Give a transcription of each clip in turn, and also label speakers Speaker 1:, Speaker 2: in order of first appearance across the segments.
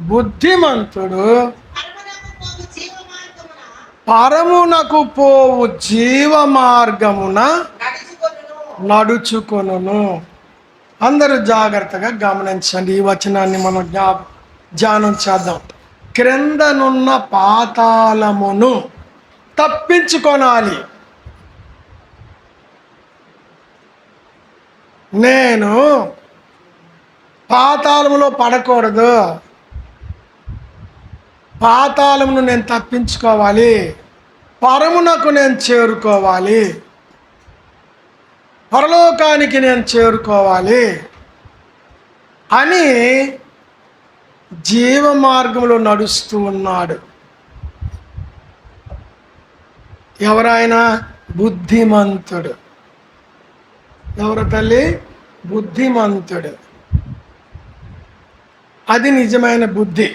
Speaker 1: బుద్ధిమంతుడు పరమునకు పోవు జీవ మార్గమున నడుచుకొనును. అందరూ జాగ్రత్తగా గమనించండి. ఈ వచనాన్ని మనం ధ్యానం చేద్దాం. క్రిందనున్న పాతాళమును తప్పించుకొనాలి. నేను పాతాళములో పడకూడదు, పాతాళమును నేను తప్పించుకోవాలి, పరమునకు నేను చేరుకోవాలి, పరలోకానికి నేను చేరుకోవాలి అని జీవ మార్గంలో నడుస్తూ ఉన్నాడు. ఎవరైనా బుద్ధిమంతుడు. ఎవరు తల్లి? బుద్ధిమంతుడు. అది నిజమైన బుద్ధి.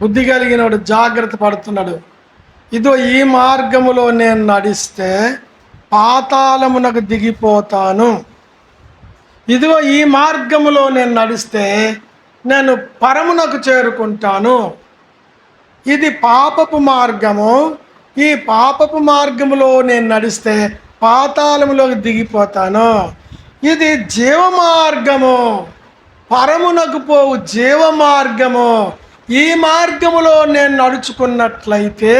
Speaker 1: బుద్ధి కలిగినవాడు జాగ్రత్త పడుతున్నాడు. ఇదో ఈ మార్గములో నేను నడిస్తే పాతాళమునకు దిగిపోతాను, ఇదిగో ఈ మార్గములో నేను నడిస్తే నేను పరమునకు చేరుకుంటాను. ఇది పాపపు మార్గము. ఈ పాపపు మార్గములో నేను నడిస్తే పాతాళములోకి దిగిపోతాను. ఇది జీవ మార్గము, పరమునకు పోవు జీవ మార్గము. ఈ మార్గములో నేను నడుచుకున్నట్లయితే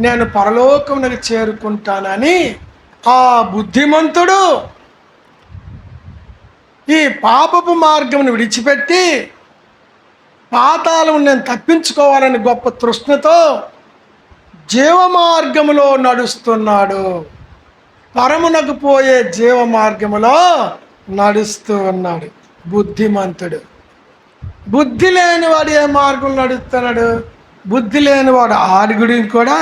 Speaker 1: నేను పరలోకమునకు చేరుకుంటానని ఆ బుద్ధిమంతుడు ఈ పాపపు మార్గమును విడిచిపెట్టి పాతాళము నేను తప్పించుకోవాలని గొప్ప తృష్ణతో జీవ మార్గములో నడుస్తున్నాడు. పరమునకు పోయే జీవ మార్గములో నడుస్తూ ఉన్నాడు బుద్ధిమంతుడు. బుద్ధి లేనివాడు ఏ మార్గం నడుస్తున్నాడు? బుద్ధి లేనివాడు ఆరుగుడిని కూడా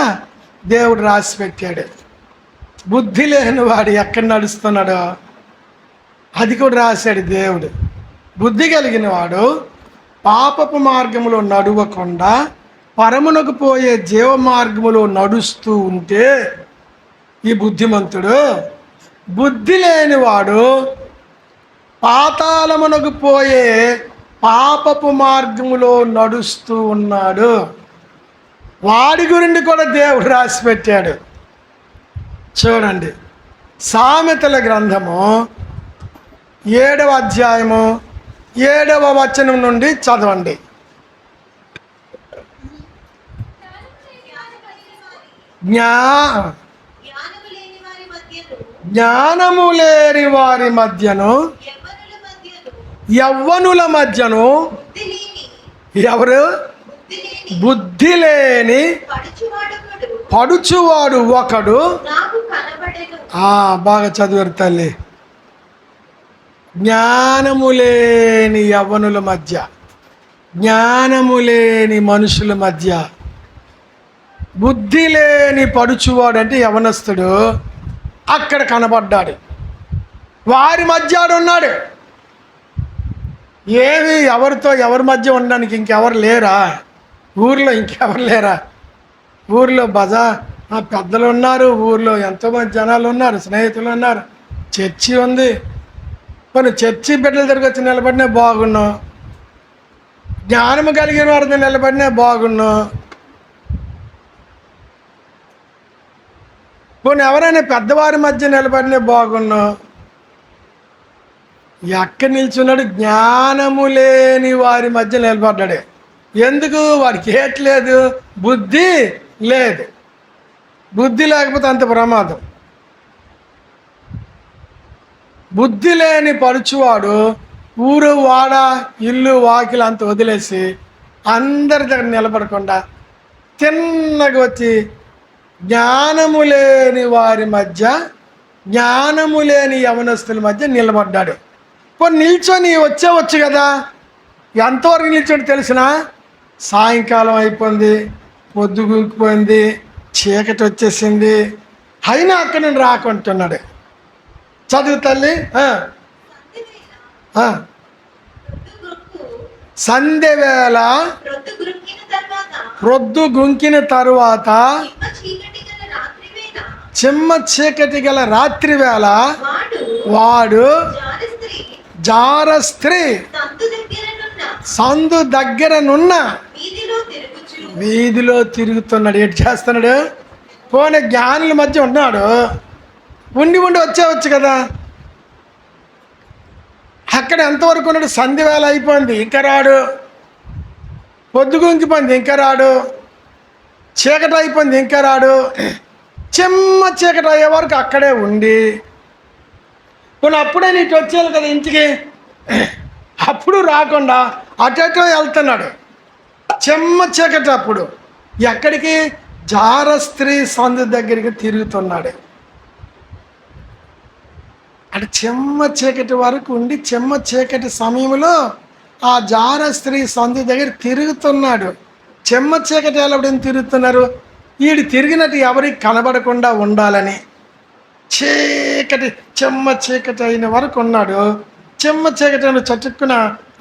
Speaker 1: దేవుడు రాసి పెట్టాడు. బుద్ధి లేనివాడు ఎక్కడ నడుస్తున్నాడో అది కూడా రాశాడు దేవుడు. బుద్ధి కలిగిన వాడు పాపపు మార్గములో నడవకుండా పరమునకు పోయే జీవ మార్గములో నడుస్తూ ఉంటే ఈ బుద్ధిమంతుడు. బుద్ధి లేనివాడు పాతాళమునకు పోయే పాపపు మార్గములో నడుస్తూ ఉన్నాడు. వాడి గురించి కూడా దేవుడు రాసి పెట్టాడు. చూడండి, సామెతల గ్రంథము 7వ అధ్యాయము 7వ వచనం నుండి చదవండి. జ్ఞానము లేని వారి మధ్యను, యవ్వనుల మధ్యను, ఎవరు? బుద్ధి లేని పడుచువాడు ఒకడు. బాగా చదివారు తల్లి. జ్ఞానము లేని యవ్వనుల మధ్య, జ్ఞానము లేని మనుషుల మధ్య, బుద్ధి లేని పడుచువాడు అంటే యవనస్తుడు అక్కడ కనబడ్డాడు. వారి మధ్య ఉన్నాడు. ఏమి ఎవరితో ఎవరి మధ్య ఉండడానికి ఇంకెవరు లేరా? ఊర్లో ఇంకెవరు లేరా? ఊర్లో పెద్దలు ఉన్నారు, ఊర్లో ఎంతోమంది జనాలు ఉన్నారు, స్నేహితులు ఉన్నారు, చర్చి ఉంది. కొన్ని చర్చి బిడ్డల దగ్గర వచ్చి నిలబడినే బాగున్నాం, జ్ఞానము కలిగిన వారితో నిలబడినే బాగున్నాం. కొన్ని ఎవరైనా పెద్దవారి మధ్య నిలబడినే బాగున్నాం. ఎక్కడ నిల్చున్నాడు? జ్ఞానము లేని వారి మధ్య నిలబడ్డాడే. ఎందుకు? వాడికి ఏట్లేదు, బుద్ధి లేదు. బుద్ధి లేకపోతే అంత ప్రమాదం. బుద్ధి లేని పడుచువాడు ఊరు వాడ ఇల్లు వాకిలు అంత వదిలేసి అందరి దగ్గర నిలబడకుండా తిన్నగా వచ్చి జ్ఞానము లేని వారి మధ్య, జ్ఞానము లేని యవనస్తుల మధ్య నిలబడ్డాడు. కొన్ని నిల్చొని వచ్చేవచ్చు కదా. ఎంతవరకు నిల్చొని తెలిసిన? సాయంకాలం అయిపోయింది, పొద్దు గుంకిపోయింది, చీకటి వచ్చేసింది, అయినా అక్కడ నేను రాకుంటున్నాడు. చదువు తల్లి. సంధ్య వేళ ప్రొద్దు గుంకిన తరువాత చిమ్మ చీకటి గల రాత్రి వేళ వాడు జార స్త్రీ సందు దగ్గరనున్న వీధిలో తిరుగుతున్నాడు. ఎటు చేస్తున్నాడు? పోనీ జ్ఞానుల మధ్య ఉన్నాడు, ఉండి వచ్చేవచ్చు కదా. అక్కడ ఎంతవరకు ఉన్నాడు? సంధి వేళ అయిపోయింది, ఇంకా రాడు. పొద్దుగుంకిపోయింది, ఇంకా రాడు. చీకటి అయిపోయింది, ఇంకా రాడు. చెమ్మ చీకటి అయ్యే వరకు అక్కడే ఉండి పోనీ అప్పుడే నీకు వచ్చేయాలి కదా ఇంటికి, అప్పుడు రాకుండా అటో వెళ్తున్నాడు. చెమ్మ చీకటి అప్పుడు ఎక్కడికి? జార స్త్రీ సందు దగ్గరికి తిరుగుతున్నాడు. అంటే చెమ్మ చీకటి వరకు ఉండి చెమ్మ చీకటి సమయంలో ఆ జార స్త్రీ సందు దగ్గర తిరుగుతున్నాడు. చెమ్మ చీకటి ఎప్పుడైనా తిరుగుతున్నారు? వీడు తిరిగినట్టు ఎవరికి కనబడకుండా ఉండాలని చీకటి చెమ్మ చీకటి అయిన వరకు ఉన్నాడు. చెమ్మ చీకటి అయిన చటుక్కున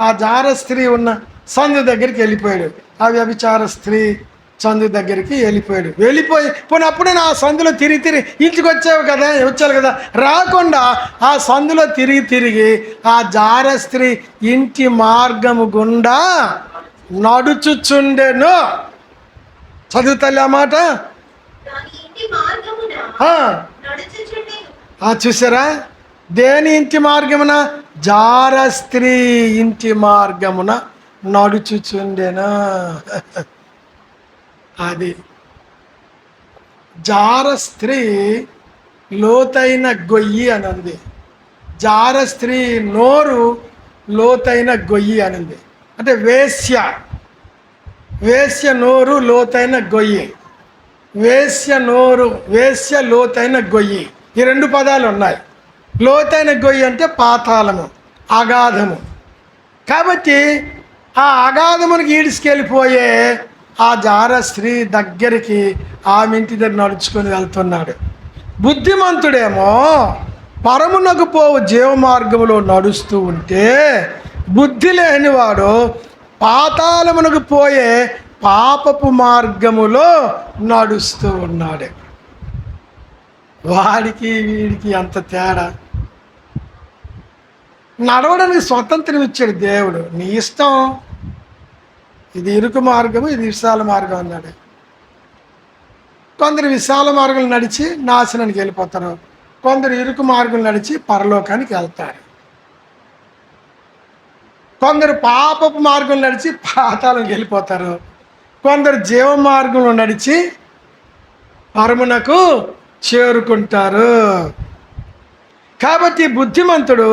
Speaker 1: ఆ జార స్త్రీ ఉన్న సందు దగ్గరికి వెళ్ళిపోయాడు. ఆ వ్యభిచార స్త్రీ సందు దగ్గరికి వెళ్ళిపోయి పోనీ అప్పుడే ఆ సందులో తిరిగి ఇంటికి వచ్చావు కదా, రాకుండా ఆ సందులో తిరిగి ఆ జార స్త్రీ ఇంటి మార్గము గుండా నడుచుచుండెను. చదువుతలే ఆ మాట. చూసారా? దేని ఇంటి మార్గమున? జార స్త్రీ ఇంటి మార్గమున నడుచుచుండెను. అది జార స్త్రీ లోతైన గొయ్యి అని ఉంది. జార స్త్రీ నోరు లోతైన గొయ్యి అనింది. అంటే వేశ్య నోరు లోతైన గొయ్యి. వేశ్య లోతైన గొయ్యి, ఈ రెండు పదాలు ఉన్నాయి. లోతైన గొయ్యి అంటే పాతాళము, అగాధము. కాబట్టి ఆ అగాధమునికి ఈడ్చుకెళ్ళిపోయే ఆ జార స్త్రీ దగ్గరికి ఆమె ఇంటి దగ్గర నడుచుకొని వెళ్తున్నాడు. బుద్ధిమంతుడేమో పరమునకు పోవు జీవ మార్గములో నడుస్తూ ఉంటే, బుద్ధి లేనివాడు పాతాళమునకు పోయే పాపపు మార్గములో నడుస్తూ ఉన్నాడు. వాడికి వీడికి అంత తేడా. నడవడానికి స్వతంత్రం ఇచ్చాడు దేవుడు. నీ ఇష్టం, ఇది ఇరుకు మార్గము, ఇది విశాల మార్గం అన్నాడు. కొందరు విశాల మార్గం నడిచి నాశనానికి వెళ్ళిపోతారు, కొందరు ఇరుకు మార్గం నడిచి పరలోకానికి వెళ్తారు. కొందరు పాపపు మార్గం నడిచి పాతాళంకి వెళ్ళిపోతారు, కొందరు జీవ మార్గంలో నడిచి పరమునకు చేరుకుంటారు. కాబట్టి బుద్ధిమంతుడు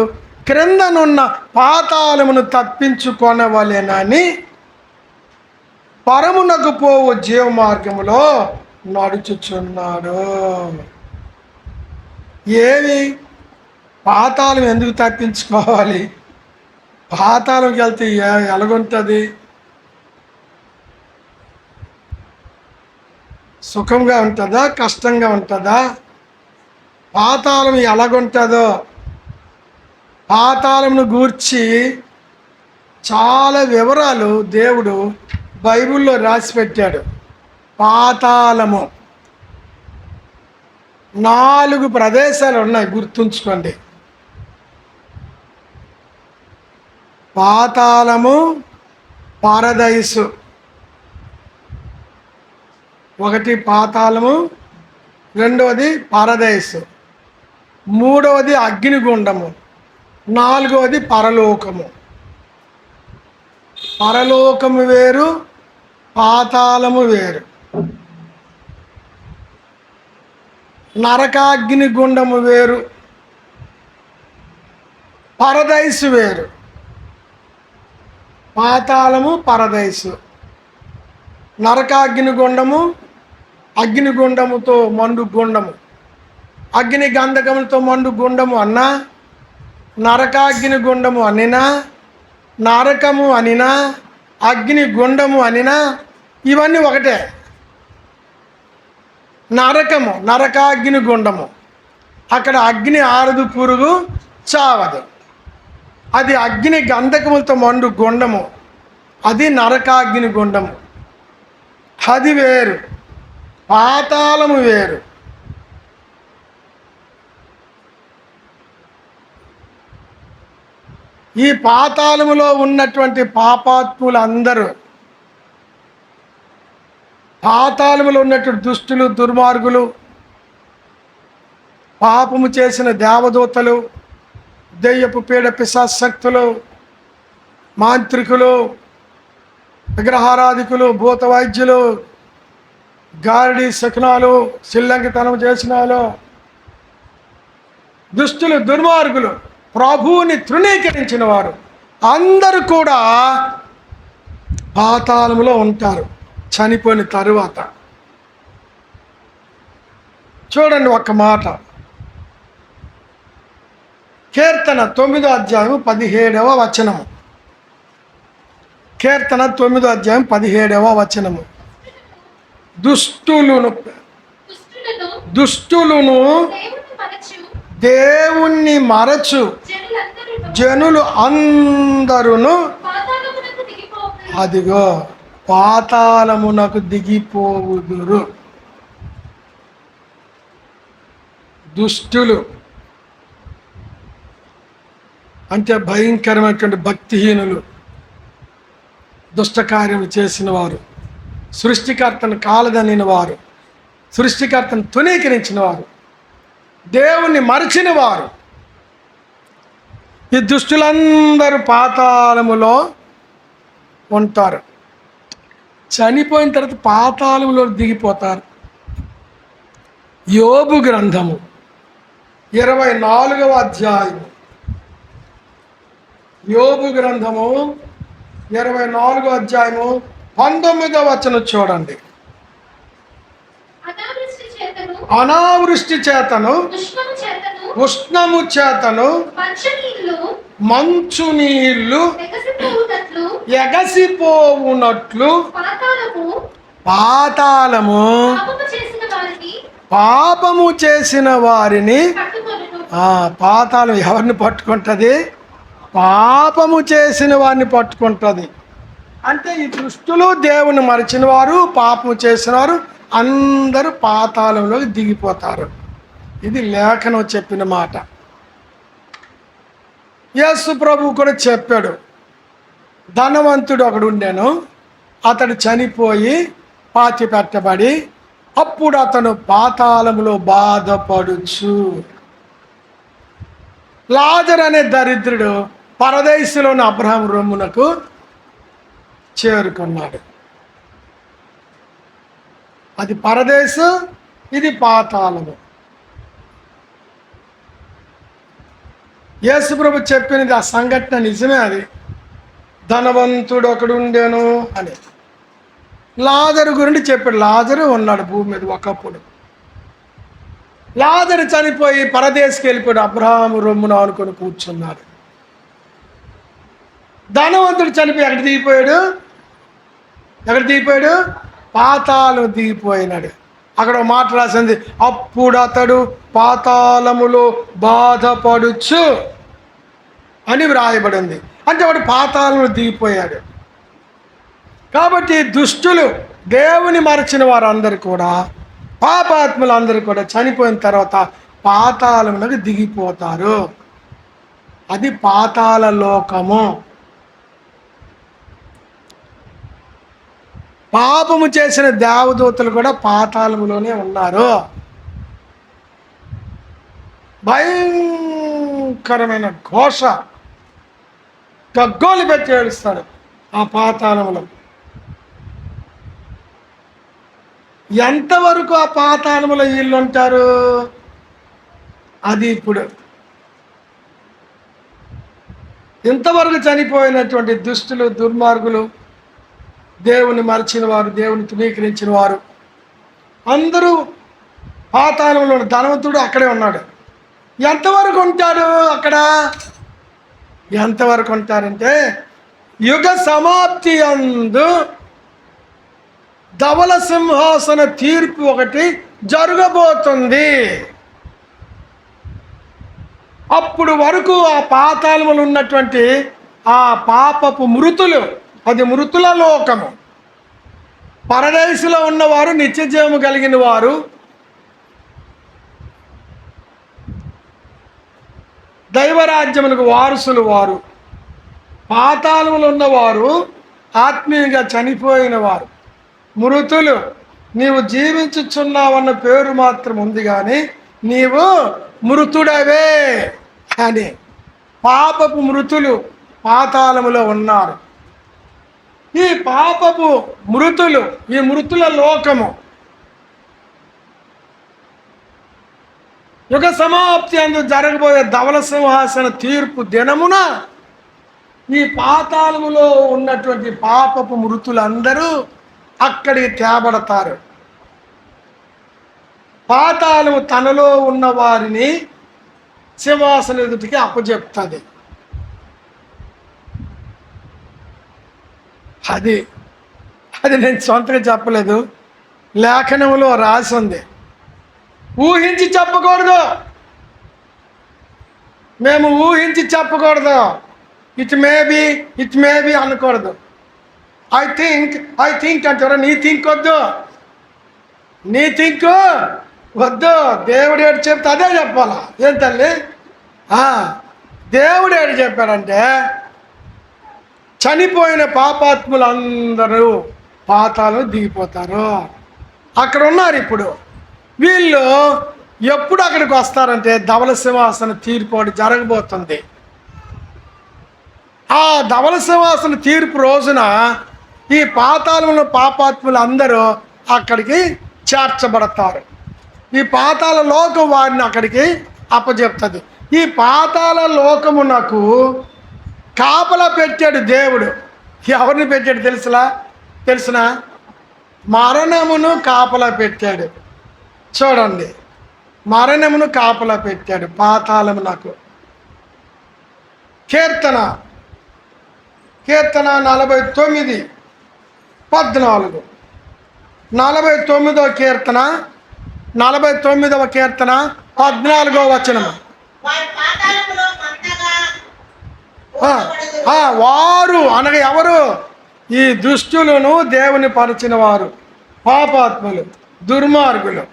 Speaker 1: క్రిందనున్న పాతాళమును తప్పించుకొనవలెనని పరమునకు పోవు జీవ మార్గములో నడుచుచున్నాడు. ఏమి? పాతాళం ఎందుకు తప్పించుకోవాలి? పాతాళంకి వెళ్తే ఎలాగుంటుంది? సుఖంగా ఉంటుందా, కష్టంగా ఉంటుందా? పాతాళం ఎలాగుంటుందో పాతాళమును గూర్చి చాలా వివరాలు దేవుడు బైబిల్లో రాసి పెట్టాడు. పాతాళము 4 ప్రదేశాలు ఉన్నాయి, గుర్తుంచుకోండి. పాతాళము, పారదైసు. ఒకటి పాతాళము, రెండవది పారదైసు, మూడవది అగ్నిగుండము, 4వది పరలోకము. పరలోకము వేరు, పాతాళము వేరు. నరకాగ్ని గుండము వేరు, పరదైసు వేరు. పాతాళము, పరదైసు. నరకాగ్ని గుండము, అగ్నిగుండముతో మండు గుండము. అగ్ని గంధకములతో మండు గుండము అన్నా, నరకాగ్ని గుండము అనినా, నరకము అనినా, అగ్ని గుండము అనినా ఇవన్నీ ఒకటే. నరకము, నరకాగ్ని గుండము, అక్కడ అగ్ని ఆరదు, పురుగు చావదు. అది అగ్ని గంధకములతో మండు గుండము, అది నరకాగ్ని గుండము. అది వేరు, పాతాళము వేరు. ఈ పాతాళములో ఉన్నటువంటి పాపాత్ములందరూ, పాతాళములో ఉన్నటువంటి దుష్టులు, దుర్మార్గులు, పాపము చేసిన దేవదూతలు, దెయ్యపు పీడ పిశాచశక్తులు, మాంత్రికులు, విగ్రహారాధికులు, భూత వైద్యులు, గారడి శకునాలు, సిల్లంకితనం చేసిన వాళ్ళు, దుష్టులు, దుర్మార్గులు, ప్రభువుని తృణీకరించిన వారు అందరూ కూడా పాతాళములో ఉంటారు చనిపోయిన తరువాత. చూడండి ఒక్క మాట, కీర్తన 9వ అధ్యాయం 17వ వచనము. కీర్తన 9వ అధ్యాయం 17వ వచనము. దుష్టులను దేవుణ్ణి మరచు జనులు అందరును అదిగో పాతాళమునకు దిగిపోవుదురు. దుష్టులు అంటే భయంకరమైనటువంటి భక్తిహీనులు, దుష్టకార్యం చేసిన వారు, సృష్టికర్తను కాలదనిన వారు, సృష్టికర్తను తునీకరించిన వారు, దేవుణ్ణి మరచిన వారు, ఈ దుష్టులందరూ పాతాళములో ఉంటారు. చనిపోయిన తర్వాత పాతాళములో దిగిపోతారు. యోబు గ్రంథము 24వ అధ్యాయం. యోబు గ్రంథము 24వ అధ్యాయము 19వ వచనం చూడండి. అనావృష్టి చేతను, ఉష్ణము చేతను, మంచు నీళ్లు ఎగసిపోవునట్లు పాతాళము పాపము చేసిన వారిని, పాతాళం ఎవరిని పట్టుకుంటుంది? పాపము చేసిన వారిని పట్టుకుంటుంది. అంటే ఈ దుష్టులు, దేవుని మరచిన వారు, పాపము చేసిన వారు అందరూ పాతాళంలోకి దిగిపోతారు. ఇది లేఖనం చెప్పిన మాట. యేసు ప్రభువు కూడా చెప్పాడు. ధనవంతుడు ఒకడు ఉండెను, అతడు చనిపోయి పాతి పెట్టబడి అప్పుడు అతను పాతాళంలో బాధపడుచు. లాజరు అనే దరిద్రుడు పరదేశంలోని అబ్రహాం రొమ్మునకు చేరుకున్నాడు. అది పరదేశం, ఇది పాతాళము. యేసు ప్రభు చెప్పినది ఆ సంఘటన నిజమే. అది ధనవంతుడు ఒకడు ఉండేను అని లాజరు గురించి చెప్పాడు. లాజరు ఉన్నాడు భూమి మీద ఒకప్పుడు. లాజరు చనిపోయి పరదేశకి వెళ్ళిపోయాడు. అబ్రహాము రొమ్మున అనుకొని కూర్చున్నాడు. ధనవంతుడు చనిపోయి ఎక్కడ దిగిపోయాడు? పాతాళం దిగిపోయినాడు. అక్కడ మాట రాసింది, అప్పుడు అతడు పాతాళములో బాధపడుచు అని వ్రాయబడింది. అంటే వాడు పాతాళంలో దిగిపోయాడు. కాబట్టి దుష్టులు, దేవుని మరచిన వారందరూ కూడా, పాపాత్ములందరూ కూడా చనిపోయిన తర్వాత పాతాళమునకు దిగిపోతారు. అది పాతాళ లోకము. పాపము చేసిన దేవదూతలు కూడా పాతాళములోనే ఉన్నారు. భయంకరమైన ఘోష, గగ్గోలు పెట్టి ఏడుస్తాడు ఆ పాతాళంలో. ఎంతవరకు ఆ పాతాళంలో వీళ్ళు ఉంటారు? అది ఇప్పుడు ఇంతవరకు చనిపోయినటువంటి దుష్టులు, దుర్మార్గులు, దేవుని మరచిన వారు, దేవుని తృణీకరించిన వారు అందరూ పాతాళంలో. ధనవంతుడు అక్కడే ఉన్నాడు. ఎంతవరకు ఉంటాడు అక్కడ? ఎంతవరకు ఉంటారంటే యుగ సమాప్తి అందు ధవల సింహాసన తీర్పు ఒకటి జరగబోతుంది. అప్పుడు వరకు ఆ పాతాళములు ఉన్నటువంటి ఆ పాపపు మృతులు, అది మృతుల లోకము. పరదేశంలో ఉన్నవారు నిత్యజీవము కలిగిన వారు, దైవరాజ్యమునకు వారసులు వారు. పాతాళములో ఉన్నవారు ఆత్మీయంగా చనిపోయిన వారు, మృతులు. నీవు జీవించుచున్నావన్న పేరు మాత్రం ఉంది, కానీ నీవు మృతుడవే అని. పాపపు మృతులు పాతాళములో ఉన్నారు. ఈ పాపపు మృతులు, ఈ మృతుల లోకము యుగ సమాప్తి అందు జరగబోయే ధవల సింహాసన తీర్పు దినమున ఈ పాతాళములో ఉన్నటువంటి పాపపు మృతులందరూ అక్కడికి తేబడతారు. పాతాళము తనలో ఉన్న వారిని సింహాసన ఎదుటికి అప్పచెప్తుంది. అది నేను సొంతగా చెప్పలేదు, లేఖనంలో రాసి ఉంది. ఊహించి చెప్పకూడదు, మేము ఊహించి చెప్పకూడదు. ఇట్ మే బి అనకూడదు. ఐ థింక్ అంటారా? నీ థింక్ వద్దు. దేవుడు ఏడు చెప్తే అదే చెప్పాలా? ఏం తల్లి, దేవుడు ఏడు చెప్పాడంటే చనిపోయిన పాపాత్ములందరూ పాతాళం దిగిపోతారు. అక్కడ ఉన్నారు. ఇప్పుడు వీళ్ళు ఎప్పుడు అక్కడికి వస్తారంటే ధవల సింహాసన తీర్పు ఒకటి జరగబోతుంది. ఆ ధవల సింహాసన తీర్పు రోజున ఈ పాతాళంలో పాపాత్ములు అందరూ అక్కడికి చేర్చబడతారు. ఈ పాతాళ లోకం వారిని అక్కడికి అప్పచెప్తుంది. ఈ పాతాళ లోకమునకు కాపలా పెట్టాడు దేవుడు. ఎవరిని పెట్టాడు తెలుసునా? మరణమును కాపలా పెట్టాడు. చూడండి, మరణమును కాపలా పెట్టాడు పాతాళమునకు. కీర్తన 49:14, 49వ కీర్తన 14వ వచనము. వారు అనగా ఎవరు? ఈ దుష్టులను దేవుని పరిచిన వారు, పాపాత్ములు, దుర్మార్గులు,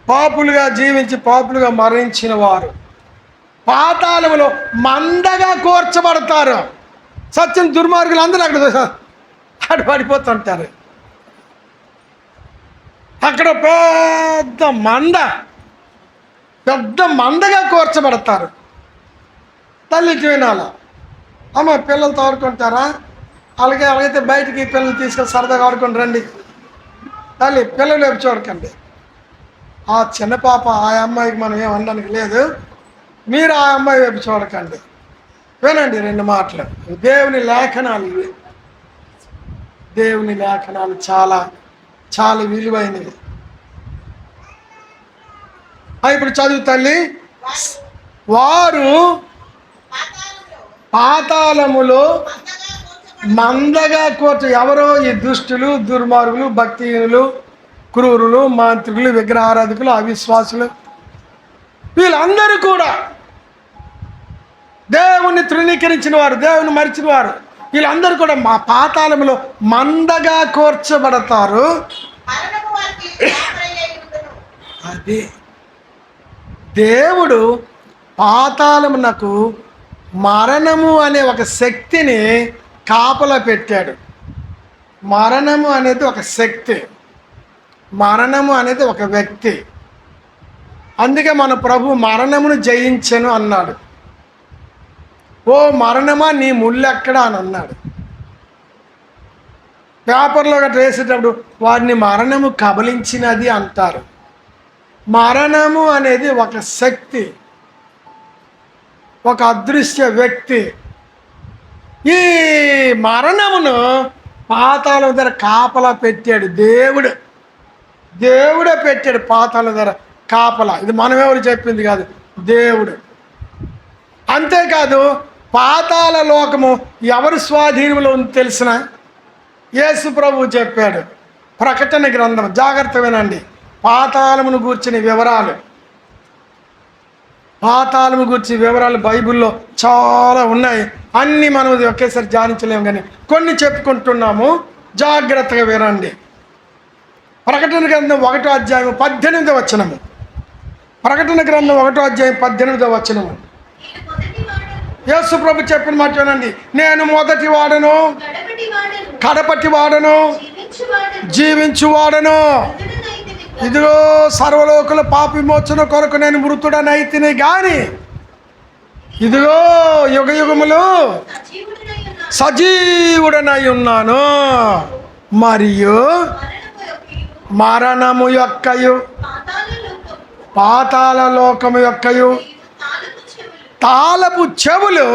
Speaker 1: పాపులుగా జీవించి పాపులుగా మరణించిన వారు పాతాళములో మందగా కూర్చబడతారు. సత్యం దుర్మార్గులు అందరూ అక్కడ పడిపోతుంటారు. అక్కడ పెద్ద మందగా కూర్చబడతారు. తల్లి వినాల, అమ్మ పిల్లలతో ఆడుకుంటారా? అలాగైతే బయటికి పిల్లలు తీసుకొని సరదాగా ఆడుకొని రండి. తల్లి పిల్లలు వైపు చూడకండి. ఆ చిన్న పాప, ఆ అమ్మాయికి మనం ఏమనడానికి లేదు. మీరు ఆ అమ్మాయి వైపు చూడకండి. వినండి 2 మాటలు. దేవుని లేఖనాలు చాలా చాలా విలువైనవి. ఇప్పుడు చదువు తల్లి. వారు పాతాళములో మందగా ఎవరో? ఈ దుష్టులు, దుర్మార్గులు, భక్తిహీనులు, క్రూరులు, మాంత్రికులు, విగ్రహారాధకులు, అవిశ్వాసులు, వీళ్ళందరూ కూడా దేవుణ్ణి తృణీకరించిన వారు, దేవుని మరిచిన వారు, వీళ్ళందరూ కూడా మా పాతాళములో మందగా కూర్చబడతారు. అది దేవుడు పాతాళమునకు మరణము అనే ఒక శక్తిని కాపలా పెట్టాడు. మరణము అనేది ఒక శక్తి, మరణము అనేది ఒక వ్యక్తి. అందుకే మన ప్రభు మరణమును జయించెను అన్నాడు. ఓ మరణమా, నీ ముళ్ళెక్కడా అని అన్నాడు. పేపర్లో గట్రా వేసేటప్పుడు వారిని మరణము కబలించినది అంటారు. మరణము అనేది ఒక శక్తి, ఒక అదృశ్య వ్యక్తి. ఈ మరణమును పాతాళం దగ్గర కాపలా పెట్టాడు దేవుడే పెట్టాడు పాతాళం దగ్గర కాపలా. ఇది మనం ఎవరు చెప్పింది కాదు, దేవుడు. అంతేకాదు పాతాళ లోకము ఎవరి స్వాధీనంలో ఉంది తెలిసిన? యేసు ప్రభువు చెప్పాడు. ప్రకటన గ్రంథం జాగ్రత్త వినండి. పాతాళమును గూర్చిన వివరాలు, పాతాళము గురించి వివరాలు బైబిల్లో చాలా ఉన్నాయి. అన్నీ మనం ఒకేసారి ధ్యానించలేము, కానీ కొన్ని చెప్పుకుంటున్నాము. జాగ్రత్తగా వినండి. ప్రకటన గ్రంథం 1వ అధ్యాయం 18వ వచనము. ప్రకటన గ్రంథం 1వ అధ్యాయం 18వ వచనము. యేసు ప్రభు చెప్పిన మాట వినండి, నేను మొదటి వాడను, కడపటి వాడను, జీవించువాడను. ఇదిగో సర్వలోకుల పాప విమోచన కొరకు నేను మృతుడనైతిని గాని ఇదిగో యుగ యుగములు సజీవుడనై ఉన్నాను. మరియు మరణము యొక్కయు పాతాళ లోకము యొక్కయు తాళపు చెవులు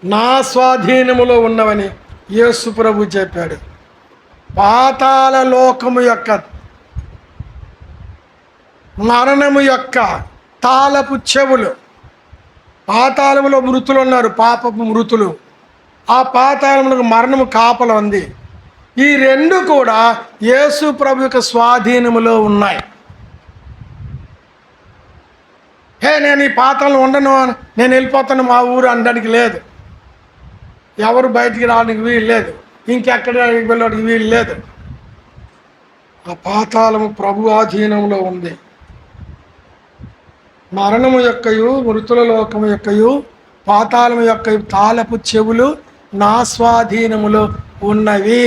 Speaker 1: నా స్వాధీనములో ఉన్నవని యేసు ప్రభు చెప్పాడు. పాతాళ లోకము యొక్క మరణము యొక్క తాళపు చెవులు, పాతాళములో మృతులు ఉన్నారు, పాపపు మృతులు. ఆ పాతాళములకు మరణము కాపల ఉంది. ఈ రెండు కూడా యేసు ప్రభు యొక్క స్వాధీనములో ఉన్నాయి. నేను ఈ పాతాళం ఉండను, నేను వెళ్ళిపోతాను మా ఊరు అనడానికి లేదు. ఎవరు బయటికి రావడానికి వీలు లేదు, ఇంకెక్కడ వెళ్ళడానికి వీలు లేదు. ఆ పాతాళము ప్రభు ఆధీనంలో ఉంది. మరణము యొక్కయు మృతుల లోకము యొక్కయు పాతాళము యొక్క తాళపు చెవులు నా స్వాధీనములో ఉన్నవి.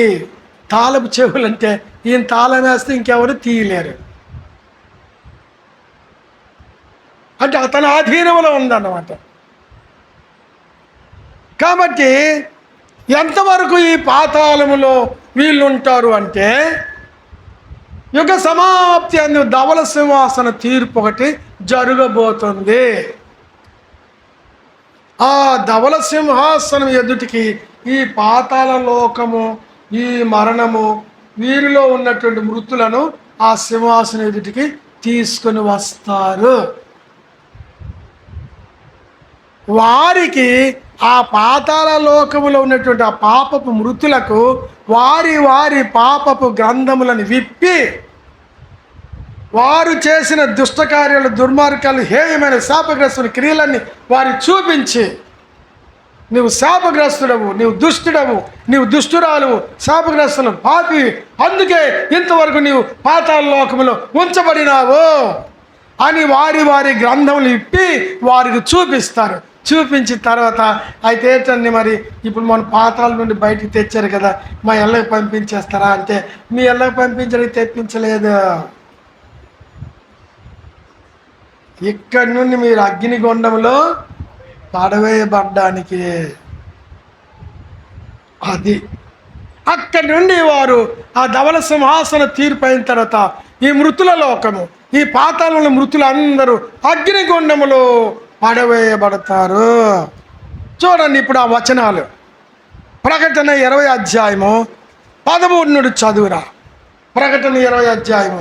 Speaker 1: తాళపు చెవులు అంటే ఈయన తాళం వేస్తే ఇంకెవరు తీయలేరు, అంటే అతని ఆధీనంలో ఉందన్నమాట. కాబట్టి ఎంతవరకు ఈ పాతాళములో వీళ్ళు ఉంటారు అంటే యుగ సమాప్తి అందు ధవల సింహాసన తీర్పు ఒకటి జరగబోతుంది. ఆ ధవల సింహాసనం ఎదుటికి ఈ పాతాళ లోకము, ఈ మరణము, వీరిలో ఉన్నటువంటి మృతులను ఆ సింహాసనం ఎదుటికి తీసుకొని వస్తారు. వారికి ఆ పాతాళ లోకములో ఉన్నటువంటి ఆ పాపపు మృతులకు వారి వారి పాపపు గ్రంథములను విప్పి వారు చేసిన దుష్టకార్యాలు, దుర్మార్గాలు, హేయమైన శాపగ్రస్తుల క్రియలన్నీ వారి చూపించి, నువ్వు శాపగ్రస్తుడవు, నీవు దుష్టుడవు, నీవు దుష్టురాలువు, శాపగ్రస్తులు, పాపి, అందుకే ఇంతవరకు నీవు పాతాళ లోకములో ఉంచబడినావు అని వారి వారి గ్రంథములు ఇప్పి వారికి చూపిస్తారు. చూపించిన తర్వాత అయితే ఏంటండి, మరి ఇప్పుడు మన పాతాల నుండి బయటికి తెచ్చారు కదా, మా ఇళ్ళకి పంపించేస్తారా అంటే, మీ ఇళ్ళకి పంపించడానికి తెప్పించలేదు. ఇక్కడి నుండి మీరు అగ్నిగుండంలో పడవేయబడ్డానికి. అది అక్కడి నుండి వారు ఆ ధవల సింహాసన తీర్పు అయిన తర్వాత ఈ మృతుల లోకము, ఈ పాతాళంలో మృతులు అందరూ అగ్నిగుండములో పడవేయబడతారు. చూడండి ఇప్పుడు ఆ వచనాలు. ప్రకటన 20 అధ్యాయము 13 నుండి చదువురా. ప్రకటన 20 అధ్యాయము.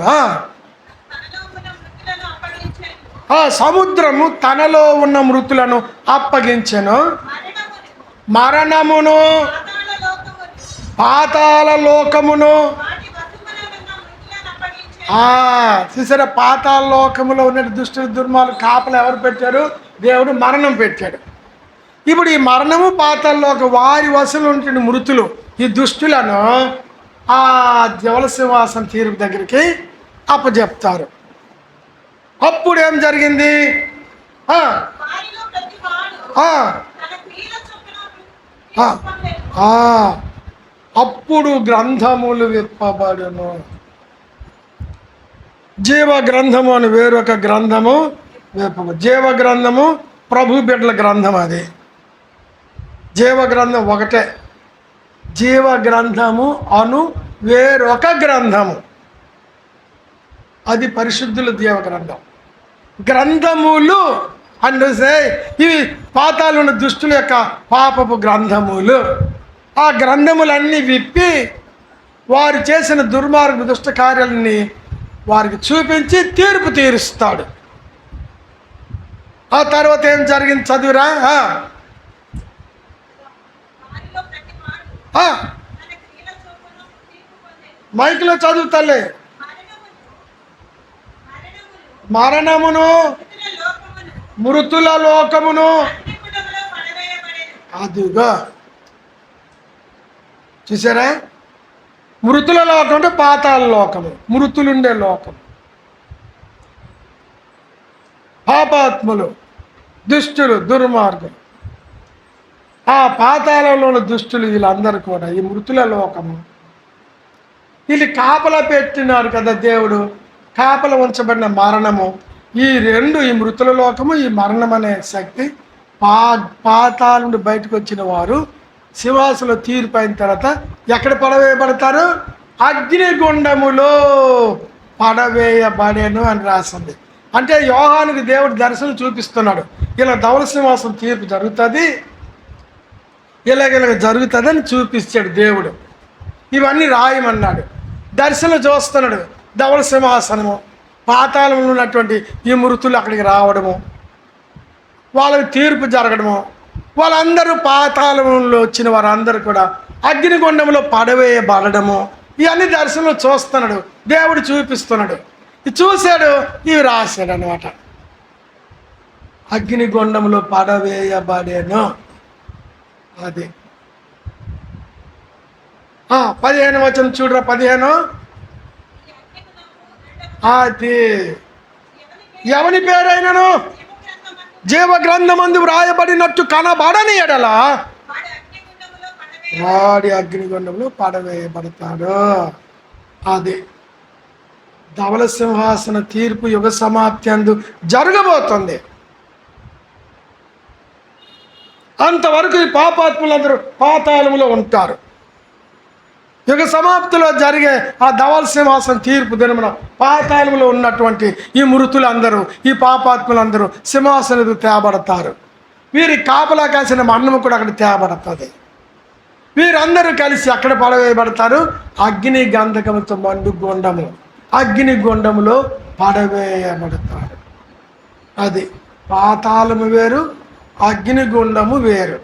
Speaker 1: సముద్రము తనలో ఉన్న మృతులను అప్పగించెను, మరణమును పాతాళ లోకమును. చూసారా, పాతాళ లోకములో ఉన్న దుష్టుల దుర్మార్గులు కాపలు ఎవరు పెట్టారు? దేవుడు మరణం పెట్టాడు. ఇప్పుడు ఈ మరణము పాతాళ లోకం వారి వశంలో ఉంటున్న మృతులు, ఈ దుష్టులను ఆ ధవల సింహాసన తీర్పు దగ్గరికి అప్పచెప్తారు. అప్పుడు ఏం జరిగింది? అప్పుడు గ్రంథములు విప్పబడును. జీవ గ్రంథము అని వేరొక గ్రంథము విప్పబడు. జీవ గ్రంథము ప్రభు బిడ్డల గ్రంథం. అది జీవ గ్రంథం ఒకటే. జీవ గ్రంథము అను వేరొక గ్రంథము, అది పరిశుద్ధుల జీవ గ్రంథం. గ్రంథములు అంటే ఇవి పాతాళంలో ఉన్న దుష్టుల యొక్క పాపపు గ్రంథములు. ఆ గ్రంథములన్నీ విప్పి వారు చేసిన దుర్మార్గ దుష్ట కార్యాలని వారికి చూపించి తీర్పు తీరుస్తాడు. ఆ తర్వాత ఏం జరిగింది చదువురా. మైక్లో చదువుతలే. మరణమును మృతుల లోకమును. అదిగా చూసారా, మృతుల లోకం అంటే పాతాళ లోకము, మృతులుండే లోకం. పాపాత్ములు, దుష్టులు, దుర్మార్గులు, ఆ పాతాళంలో ఉన్న దుష్టులు, వీళ్ళందరూ కూడా ఈ మృతుల లోకము. వీళ్ళు కాపలా పెట్టినారు కదా దేవుడు, కాపల ఉంచబడిన మరణము, ఈ రెండు, ఈ మృతుల లోకము, ఈ మరణం అనే శక్తి, పాతాళ నుండి బయటకు వచ్చిన వారు సింహాసనంలో తీర్పు అయిన తర్వాత ఎక్కడ పడవేయబడతారు? అగ్నిగుండములో పడవేయబడేను అని రాసింది. అంటే యోహానుకి దేవుడు దర్శనం చూపిస్తున్నాడు, ఇలా ధవళ సింహాసనం తీర్పు జరుగుతుంది, ఇలాగ జరుగుతుందని చూపించాడు దేవుడు. ఇవన్నీ రాయమన్నాడు. దర్శనం చూస్తున్నాడు, ధవళ సింహాసనము, పాతాళంలో ఉన్నటువంటి ఈ మృతులు అక్కడికి రావడము, వాళ్ళకి తీర్పు జరగడము, వాళ్ళందరూ పాతాళంలో వచ్చిన వారందరూ కూడా అగ్నిగుండంలో పడవేయబడము, ఇవన్నీ దర్శనంలో చూస్తున్నాడు, దేవుడు చూపిస్తున్నాడు. ఇది చూశాడు, ఇవి రాశాడు అనమాట. అగ్నిగుండంలో పడవేయబడేను. అది 15 వచనం చూడరా, 15. అది ఎవని పేరైనను జీవ గ్రంథమందు వ్రాయబడినట్టు కనబడని ఎడల వాడి అగ్నిగుండంలో పడవేయబడతాడు. అది ధవళ సింహాసన తీర్పు యుగ సమాప్తి అందు జరగబోతుంది. అంతవరకు ఈ పాపాత్ములందరూ పాతాళంలో ఉంటారు. యుగ సమాప్తిలో జరిగే ఆ ధవళ సింహాసన తీర్పు దినమున పాతాళంలో ఉన్నటువంటి ఈ మృతులందరూ, ఈ పాపాత్ములందరూ సింహాసనం తేబడతారు. వీరి కాపలా కాసిన మరణము కూడా అక్కడ తేబడుతుంది. వీరందరూ కలిసి అక్కడ పడవేయబడతారు. అగ్ని గంధకముతో మండు గుండము, అగ్ని గుండములో పడవేయబడతారు. అది పాతాళము వేరు, అగ్నిగుండము వేరు.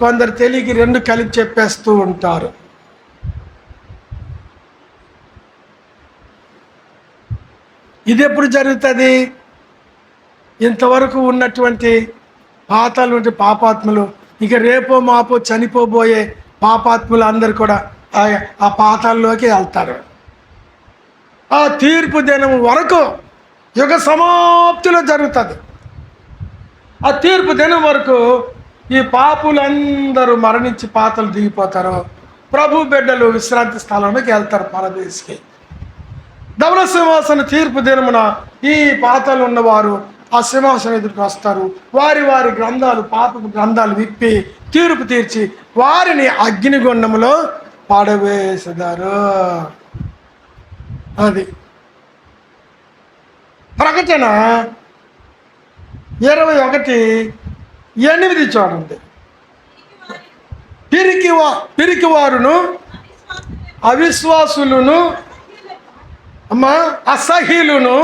Speaker 1: కొందరు తెలియకి రెండు కలిపి చెప్పేస్తూ ఉంటారు. ఇది ఎప్పుడు జరుగుతుంది? ఇంతవరకు ఉన్నటువంటి పాతాళం అంటే పాపాత్ములు, ఇక రేపో మాపో చనిపోబోయే పాపాత్ములు అందరు కూడా ఆ పాతాల్లోకి వెళ్తారు. ఆ తీర్పు దినం వరకు యుగ సమాప్తిలో జరుగుతుంది. ఆ తీర్పు దినం వరకు ఈ పాపులందరూ మరణించి పాతలు దిగిపోతారు. ప్రభు బిడ్డలు విశ్రాంతి స్థలంలోకి వెళ్తారు, పరదేశికి. ధవళ సింహాసన తీర్పు దినమున ఈ పాతలు ఉన్నవారు ఆ సింహాసనం ఎదురుకు వస్తారు. వారి వారి గ్రంథాలు, పాపపు గ్రంథాలు విప్పి తీర్పు తీర్చి వారిని అగ్నిగుండములో పడవేసేదారు. అది ప్రకటన 21:8 చూడండి. పిరికివారును, అవిశ్వాసులను, అసహ్యులను,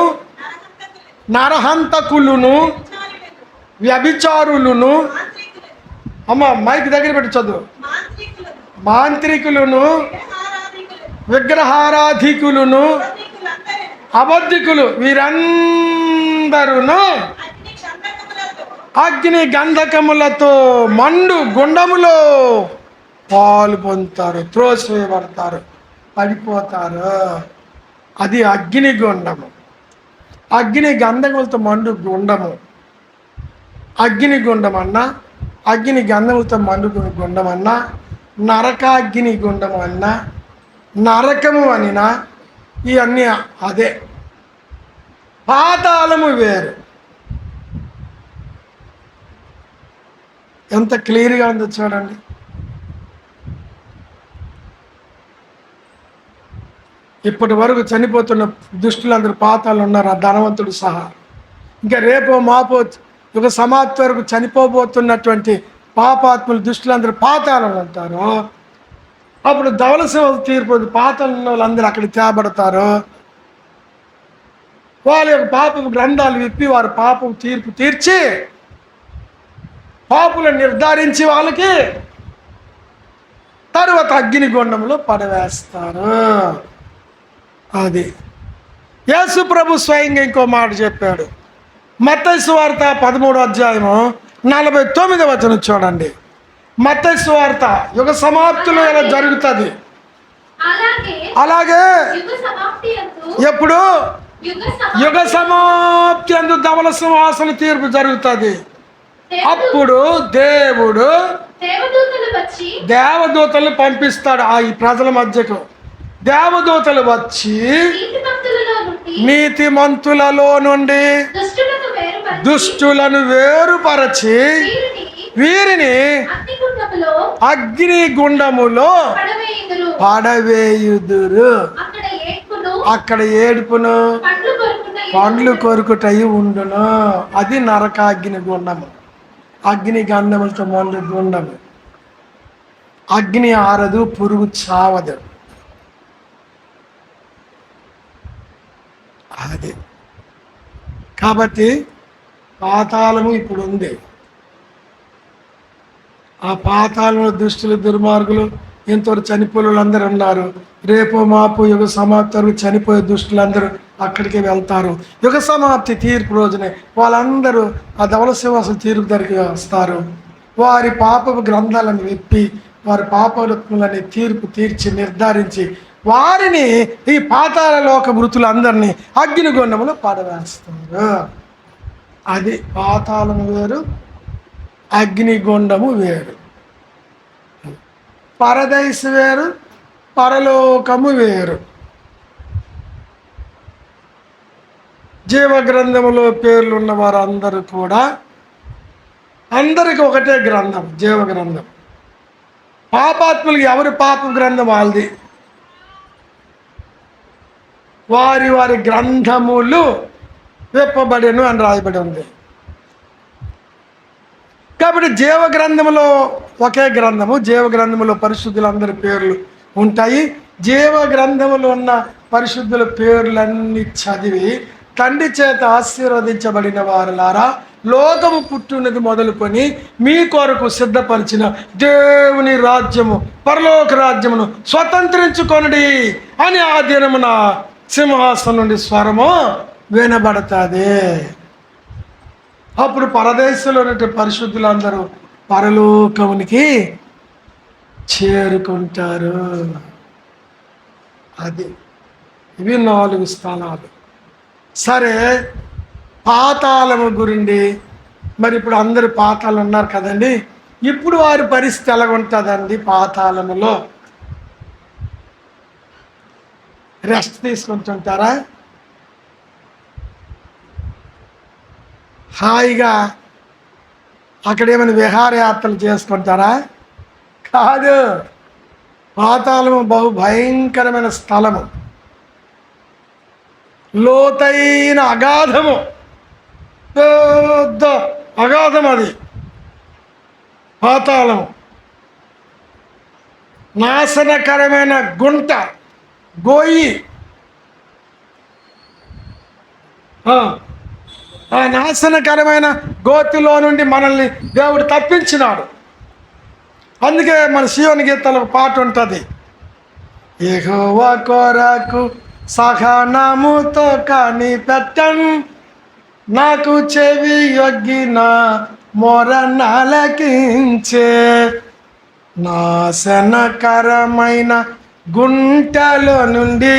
Speaker 1: నరహంతకులను, వ్యభిచారులను, మైక్ దగ్గర పెట్టి చదువు, మాంత్రికులను, విగ్రహారాధికులను, అబద్ధికులు, వీరందరూను అగ్ని గంధకములతో మండు గుండములో పాలు పొందుతారు, త్రోసివేయబడతారు, పడిపోతారు. అది అగ్నిగుండము. అగ్ని గంధములతో మండు గుండము, అగ్నిగుండం అన్నా, అగ్ని గంధములతో మండు గుండం అన్నా, నరకాగ్ని గుండము అన్నా, నరకము అనినా, ఇవన్నీ అదే. పాతాళము వేరు. ఎంత క్లియర్గా ఉందో చూడండి. ఇప్పటి వరకు చనిపోతున్న దుష్టులందరూ పాతాళంలో ఉన్నారు, ఆ ధనవంతుడు సహా. ఇంకా రేపో మాపో యుగ సమాప్తి వరకు చనిపోబోతున్నటువంటి పాపాత్ములు, దుష్టులందరూ పాతాళంలో ఉంటారు. అప్పుడు ధవళ సింహాసనం తీర్పు పాతాళంలో వాళ్ళందరూ అక్కడికి తేబడతారు. వాళ్ళ యొక్క పాపపు గ్రంథాలు విప్పి వారి పాపం తీర్పు తీర్చి పాపులను నిర్ధారించి వాళ్ళకి తరువాత అగ్నిగుండంలో పడవేస్తారు. అది యేసు ప్రభు స్వయంగా ఇంకో మాట చెప్పాడు. మత్తయి సువార్త 13:49 చూడండి. మత్తయి సువార్త యుగ సమాప్తిలో ఎలా జరుగుతుంది, అలాగే ఎప్పుడు యుగ సమాప్తి అందు ధవళ సింహాసన తీర్పు జరుగుతుంది. అప్పుడు దేవుడు దేవదూతలు పంపిస్తాడు ఈ ప్రజల మధ్యకు. దేవదూతలు వచ్చి నీతిమంతులలో నుండి దుష్టులను వేరుపరచి వీరిని అగ్ని గుండములో పడవేయుదురు. అక్కడ ఏడుపును పండ్లు కొరుకుటయి ఉండును. అది నరకాగ్ని గుండము. అగ్ని గంధములతో మండు గుండము. అగ్ని ఆరదు, పురుగు చావదు. అది కాబట్టి పాతాళము ఇప్పుడు ఉంది. ఆ పాతాళంలో దుష్టులు, దుర్మార్గులు, ఇంతవరకు చనిపోయే వాళ్ళందరూ ఉన్నారు. రేపు మాపు యుగ సమాప్తి వరకు చనిపోయే దుష్టులందరూ అక్కడికి వెళ్తారు. యుగ సమాప్తి తీర్పు రోజునే వాళ్ళందరూ ఆ ధవళ సింహాసనం తీర్పు దగ్గరికి వస్తారు. వారి పాపపు గ్రంథాలను విప్పి వారి పాపలని తీర్పు తీర్చి నిర్ధారించి వారిని ఈ పాతాళ లోక మృతులందరినీ అగ్నిగుండములో పడవేస్తారు. అది పాతాళము వేరు, అగ్నిగుండము వేరు. పరదైసు వేరు, పరలోకము వేరు. జీవగ్రంథములో పేర్లు ఉన్న వారందరూ కూడా అందరికి ఒకటే గ్రంథం, జీవగ్రంథం. పాపాత్ములకి ఎవరి పాప గ్రంథం వాళ్ళది. వారి వారి గ్రంథములు విప్పబడెను అని రాయబడి ఉంది. కాబట్టి జీవగ్రంథములో ఒకే గ్రంథము. జీవగ్రంథములో పరిశుద్ధులందరి పేర్లు ఉంటాయి. జీవగ్రంథములో ఉన్న పరిశుద్ధుల పేర్లన్నీ చదివి తండ్రి చేత ఆశీర్వదించబడిన వారులారా, లోకము పుట్టినది మొదలుకొని మీ కొరకు సిద్ధపరిచిన దేవుని రాజ్యము, పరలోక రాజ్యమును స్వతంత్రించుకొనుడి అని ఆ దినమున సింహాసనం నుండి స్వరము వినబడతాది. అప్పుడు పరదేశంలో ఉన్న పరిశుద్ధులందరూ పరలోకమునికి చేరుకుంటారు. అది ఇవి 4 స్థానాలు. సరే, పాతాళము గురించి మరి ఇప్పుడు అందరు పాతాళం ఉన్నారు కదండి. ఇప్పుడు వారి పరిస్థితి ఎలాగుంటుందండి? పాతాళములో రెస్ట్ తీసుకుంటుంటారా? హాయిగా అక్కడేమైనా విహారయాత్రలు చేసుకుంటారా? కాదు. పాతాళము బహు భయంకరమైన స్థలము, లోతైన అగాధము, పెద్ద అగాధం. అది పాతాళము. నాశనకరమైన గుంట, గోయి. ఆ నాశనకరమైన గోతిలో నుండి మనల్ని దేవుడు తప్పించినాడు. అందుకే మన సీయోను గీతాల పాట ఉంటుంది, యెహోవా కొరకు సహనముతో కనిపెట్టన్, నాకు చెవి యొగ్గిన మొరనాలకించే, నాశనకరమైన గుంటలో నుండి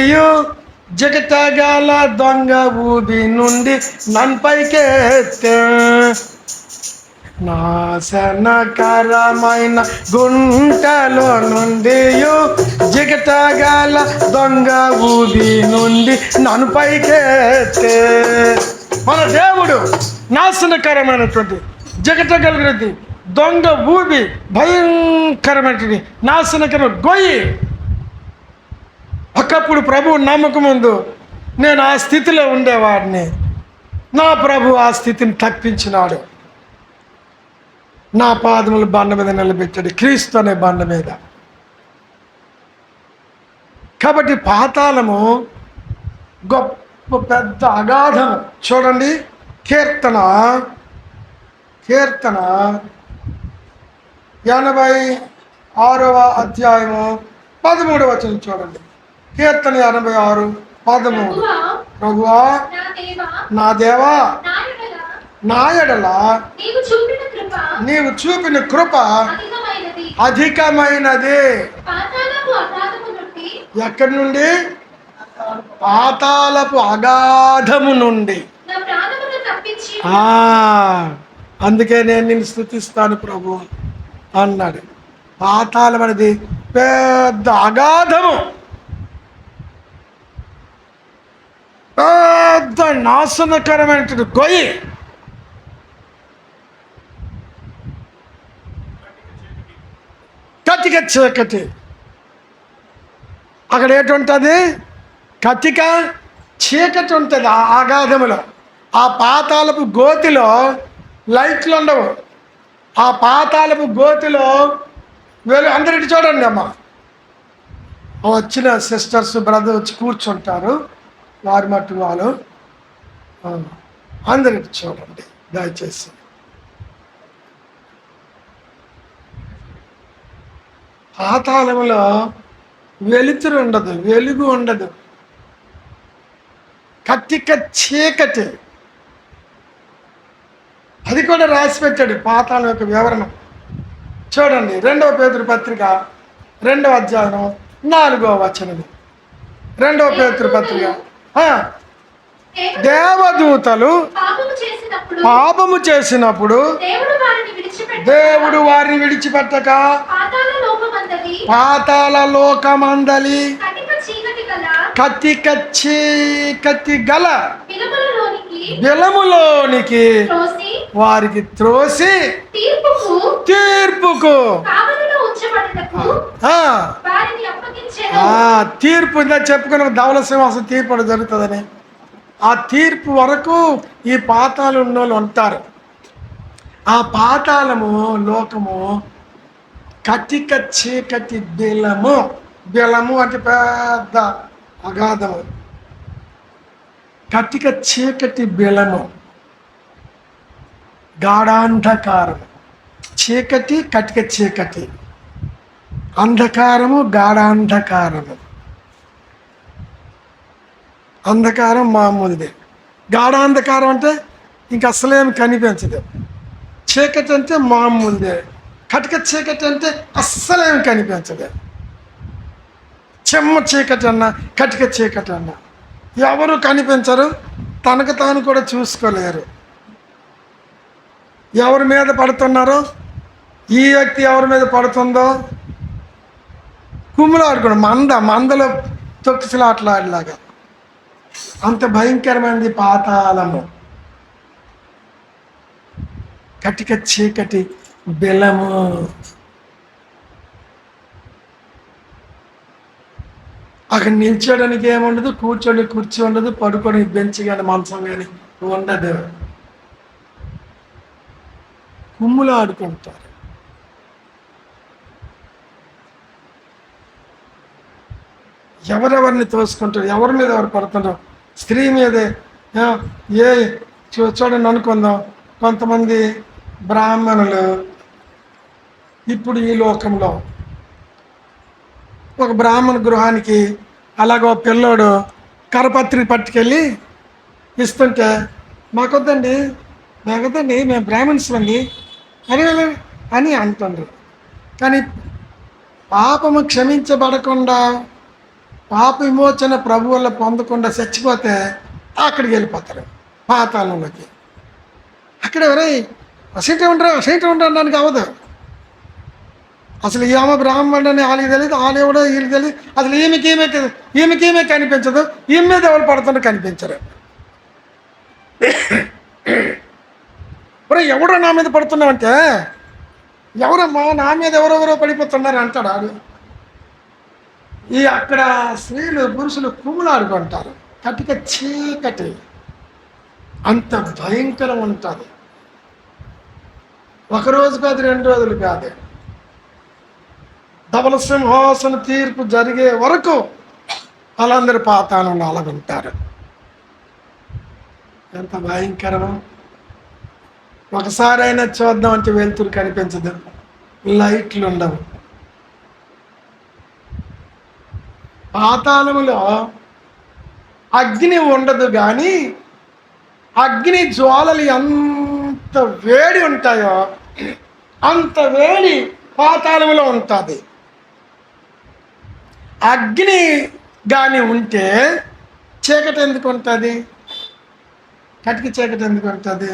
Speaker 1: జగతగాల దొంగ ఊబి నుండి నన్పైకెత్తే, నాశనకరమైన గుంటలో నుండి జిగటగాల దొంగ ఊబి నుండి నన్ను పైకెత్తే. మన దేవుడు నాశనకరమైనటువంటి జిగటగలిగినది దొంగ ఊబి, భయంకరమైనటువంటి నాశనకరమైన గొయ్యి. ఒకప్పుడు ప్రభువు నమ్మకం ముందు నేను ఆ స్థితిలో ఉండేవాడిని. నా ప్రభు ఆ స్థితిని తప్పించినాడు. నా పాదములు బండ మీద నిలబెట్టాడు, క్రీస్తు అనే బండ మీద. కాబట్టి పాతాళము గొప్ప పెద్ద అగాధము. చూడండి, కీర్తన 86వ అధ్యాయము 13వ వచనం చూడండి. కీర్తన 86:13. ప్రభువా, నా దేవా, నా ఎడల నీవు చూపిన కృప అధికమైనది. ఎక్కడి నుండి? పాతాళపు అగాధము నుండి. అందుకే నేను నిన్ను స్తుతిస్తాను ప్రభు అన్నాడు. పాతాళం అనేది పెద్ద అగాధము, పెద్ద నాశనకరమైనటువంటి గొయ్యి. కటిక చీకటి. అక్కడ ఏటుంటుంది? కటిక చీకటి ఉంటుంది ఆ అగాధములో. ఆ పాతాళపు గోతిలో లైట్లు ఉండవు. ఆ పాతాళపు గోతిలో అందరికి చూడండి అమ్మ, వచ్చిన సిస్టర్స్ బ్రదర్ వచ్చి కూర్చుంటారు, వారి మట్టు వాళ్ళు అందరికి చూడండి దయచేసి. పాతాళంలో వెలుతురు ఉండదు, వెలుగు ఉండదు, కటిక చీకటి. అది కూడా రాసి పెట్టాడు పాతాళం యొక్క వివరణ. చూడండి 2వ పేతురు పత్రిక 2వ అధ్యాయం 4వ వచనం. 2వ పేతురు పత్రిక, దేవదూతలు పాపము చేసినప్పుడు దేవుడు వారిని విడిచిపెట్టక పాతాళ లోకమందలి కటిక చీకటి గల బిలములోనికి వారికి త్రోసి తీర్పుకు తీర్పు ఇందా చెప్పుకున్న ధవళ సింహాసనం తీర్పు జరుగుతుందని. ఆ తీర్పు వరకు ఈ పాతాళం ఉన్న వాళ్ళు ఉంటారు. ఆ పాతాళము లోకము కటిక చీకటి బిలము. బిలము అంటే పెద్ద అగాధము, కటిక చీకటి బిలము, గాఢాంధకారము. చీకటి కటిక చీకటి, అంధకారము గాఢాంధకారము. అంధకారం మామూలుదే, గాఢాంధకారం అంటే ఇంక అసలేం కనిపించదు. చీకటి అంటే మామూలుదే, కటిక చీకటి అంటే అస్సలేం కనిపించదు. చెమ్మ చీకటి అన్నా కటిక చీకటి అన్నా ఎవరు కనిపించరు, తనకు తాను కూడా చూసుకోలేరు. ఎవరి మీద పడుతున్నారో, ఈ వ్యక్తి ఎవరి మీద పడుతుందో కుమ్ములాడుకోవడం, మందలో తొక్కిసలాట్లాడలాగా. అంత భయంకరమైనది పాతాళము, కటిక చీకటి బిలము. అక్కడ నిల్చోడానికి ఏముండదు, కూర్చొని కుర్చీ ఉండదు, పడుకొని బెంచ్ కానీ మంచం కానీ ఉండదు. కుమ్ములు ఆడుకుంటారు. ఎవరెవరిని తోసుకుంటారు, ఎవరి మీద ఎవరు పడుతుంటారు. స్త్రీ మీదే చూడండి అనుకుందాం. కొంతమంది బ్రాహ్మణులు ఇప్పుడు ఈ లోకంలో ఒక బ్రాహ్మణ గృహానికి అలాగో పిల్లోడు కరపత్రిక పట్టుకెళ్ళి ఇస్తుంటే, మాకొద్దండి మేము బ్రాహ్మణ్స్ అండి అని అంటుండ్రు. కానీ పాపము క్షమించబడకుండా, పాప విమోచన ప్రభు వల్ల పొందకుండా చచ్చిపోతే అక్కడికి వెళ్ళిపోతారు పాతాళంలోకి. అక్కడ ఎవరై అసైంటి ఉండరు అనడానికి అవ్వదు. అసలు ఈమె బ్రాహ్మణుడు అని వాళ్ళకి తెలియదు, వాళ్ళెవడో వీళ్ళకి తెలియదు. అసలు ఈమెకేమే కనిపించదు, ఈమె మీద ఎవరు పడుతుండో కనిపించరు. ఎవడో నా మీద పడుతున్నావంటే, ఎవరమ్మా నా మీద ఎవరెవరో పడిపోతున్నారు అంటాడు ఆడు. అక్కడ స్త్రీలు పురుషులు కుమ్ములాడుకుంటారు. కటిక చీకటి అంత భయంకరం ఉంటుంది. ఒకరోజు కాదు, 2 రోజులు కాదు, ధవళ సింహాసన తీర్పు జరిగే వరకు వాళ్ళందరూ పాతాళంలో అలాగుంటారు. ఎంత భయంకరము. ఒకసారి అయినా చూద్దామంటే వెలుతురు కనిపించదు, లైట్లు ఉండవు. పాతాళములో అగ్ని ఉండదు, కానీ అగ్ని జ్వాలలు ఎంత వేడి ఉంటాయో అంత వేడి పాతాళములో ఉంటుంది. అగ్ని కానీ ఉంటే చీకటి ఎందుకు ఉంటుంది? కటిక చీకటి ఎందుకు ఉంటుంది?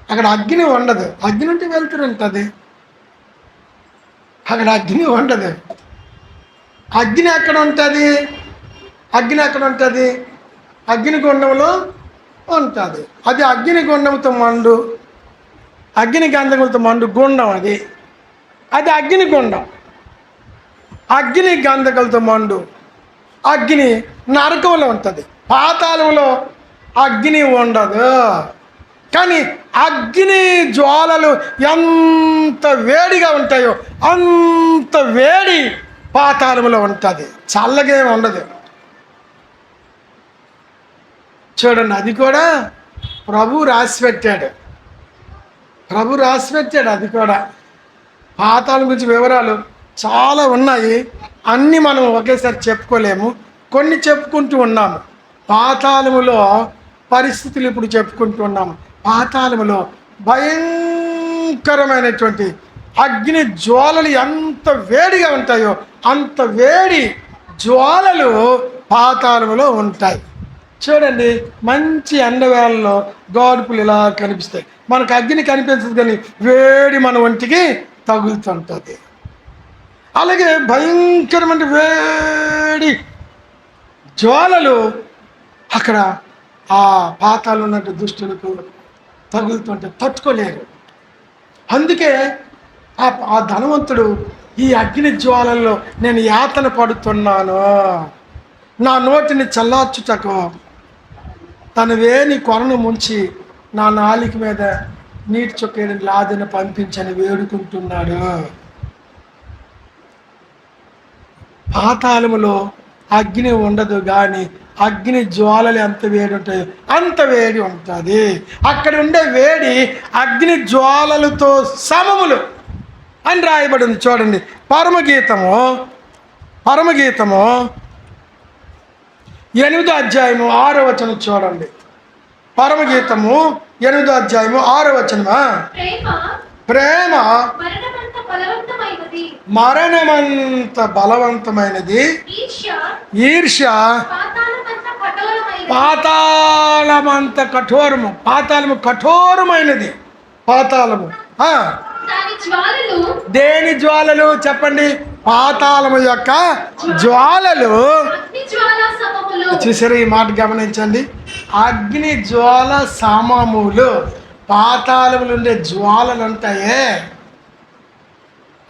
Speaker 1: అక్కడ అగ్ని ఉండదు. అగ్ని ఉంటే వెళ్తురు ఉంటుంది, అక్కడ అగ్ని ఉండదు. అగ్ని ఎక్కడ ఉంటుంది? అగ్ని ఎక్కడ ఉంటుంది? అగ్నిగుండంలో ఉంటుంది. అది అగ్నిగుండంతో మండు, అగ్ని గంధకులతో మండు గుండం. అది అది అగ్నిగుండం. అగ్ని గంధకులతో మండు అగ్ని నరకంలో ఉంటుంది. పాతాళంలో అగ్ని ఉండదు. కానీ అగ్ని జ్వాలలు ఎంత వేడిగా ఉంటాయో అంత వేడి పాతాళంలో ఉంటుంది. చల్లగా ఉండదు. చూడండి, అది కూడా ప్రభు రాసిపెట్టాడు. ప్రభు రాసిపెట్టాడు. అది కూడా పాతాళం గురించి వివరాలు చాలా ఉన్నాయి. అన్నీ మనం ఒకేసారి చెప్పుకోలేము, కొన్ని చెప్పుకుంటూ ఉన్నాము. పాతాళములో పరిస్థితులు ఇప్పుడు చెప్పుకుంటూ ఉన్నాము. పాతాళములో భయంకరమైనటువంటి అగ్ని జ్వాలలు ఎంత వేడిగా ఉంటాయో అంత వేడి జ్వాలలు పాతాళములో ఉంటాయి. చూడండి, మంచి ఎండవేళలో గాడుపులు ఇలా కనిపిస్తాయి. మనకు అగ్ని కనిపించదు, కానీ వేడి మన ఒంటికి తగులుతుంటుంది. అలాగే భయంకరమైన వేడి జ్వాలలు అక్కడ ఆ పాతాళంలో ఉన్నట్టు దుష్టులకు తగులుతుంటే తట్టుకోలేరు. అందుకే ఆ ధనవంతుడు ఈ అగ్ని జ్వాలల్లో నేను యాతన పడుతున్నాను, నా నోటిని చల్లార్చుటకు తన వేని కొరను ముంచి నా నాలిక మీద నీటి చుక్కని లాదిన పంపించని వేడుకుంటున్నాడు. పాతాళములో అగ్ని ఉండదు, కానీ అగ్ని జ్వాలలు ఎంత వేడి ఉంటాయో అంత వేడి ఉంటుంది. అక్కడ ఉండే వేడి అగ్ని జ్వాలలతో సమములు అని రాయబడింది. చూడండి, పరమగీతము 8వ అధ్యాయము 6వ వచనం చూడండి. పరమగీతము 8వ అధ్యాయము 6వ వచనమా? ప్రేమ మరణమంత బలవంతమైనది, ఈర్ష్య పాతాళమంత కఠోరము. పాతాళము కఠోరమైనది. పాతాళము దేని జ్వాలలు చెప్పండి? పాతాళము యొక్క జ్వాలలు. చూసారు, ఈ మాట గమనించండి. అగ్ని జ్వాల సమములు. పాతాళములు ఉండే జ్వాలలు ఉంటాయే,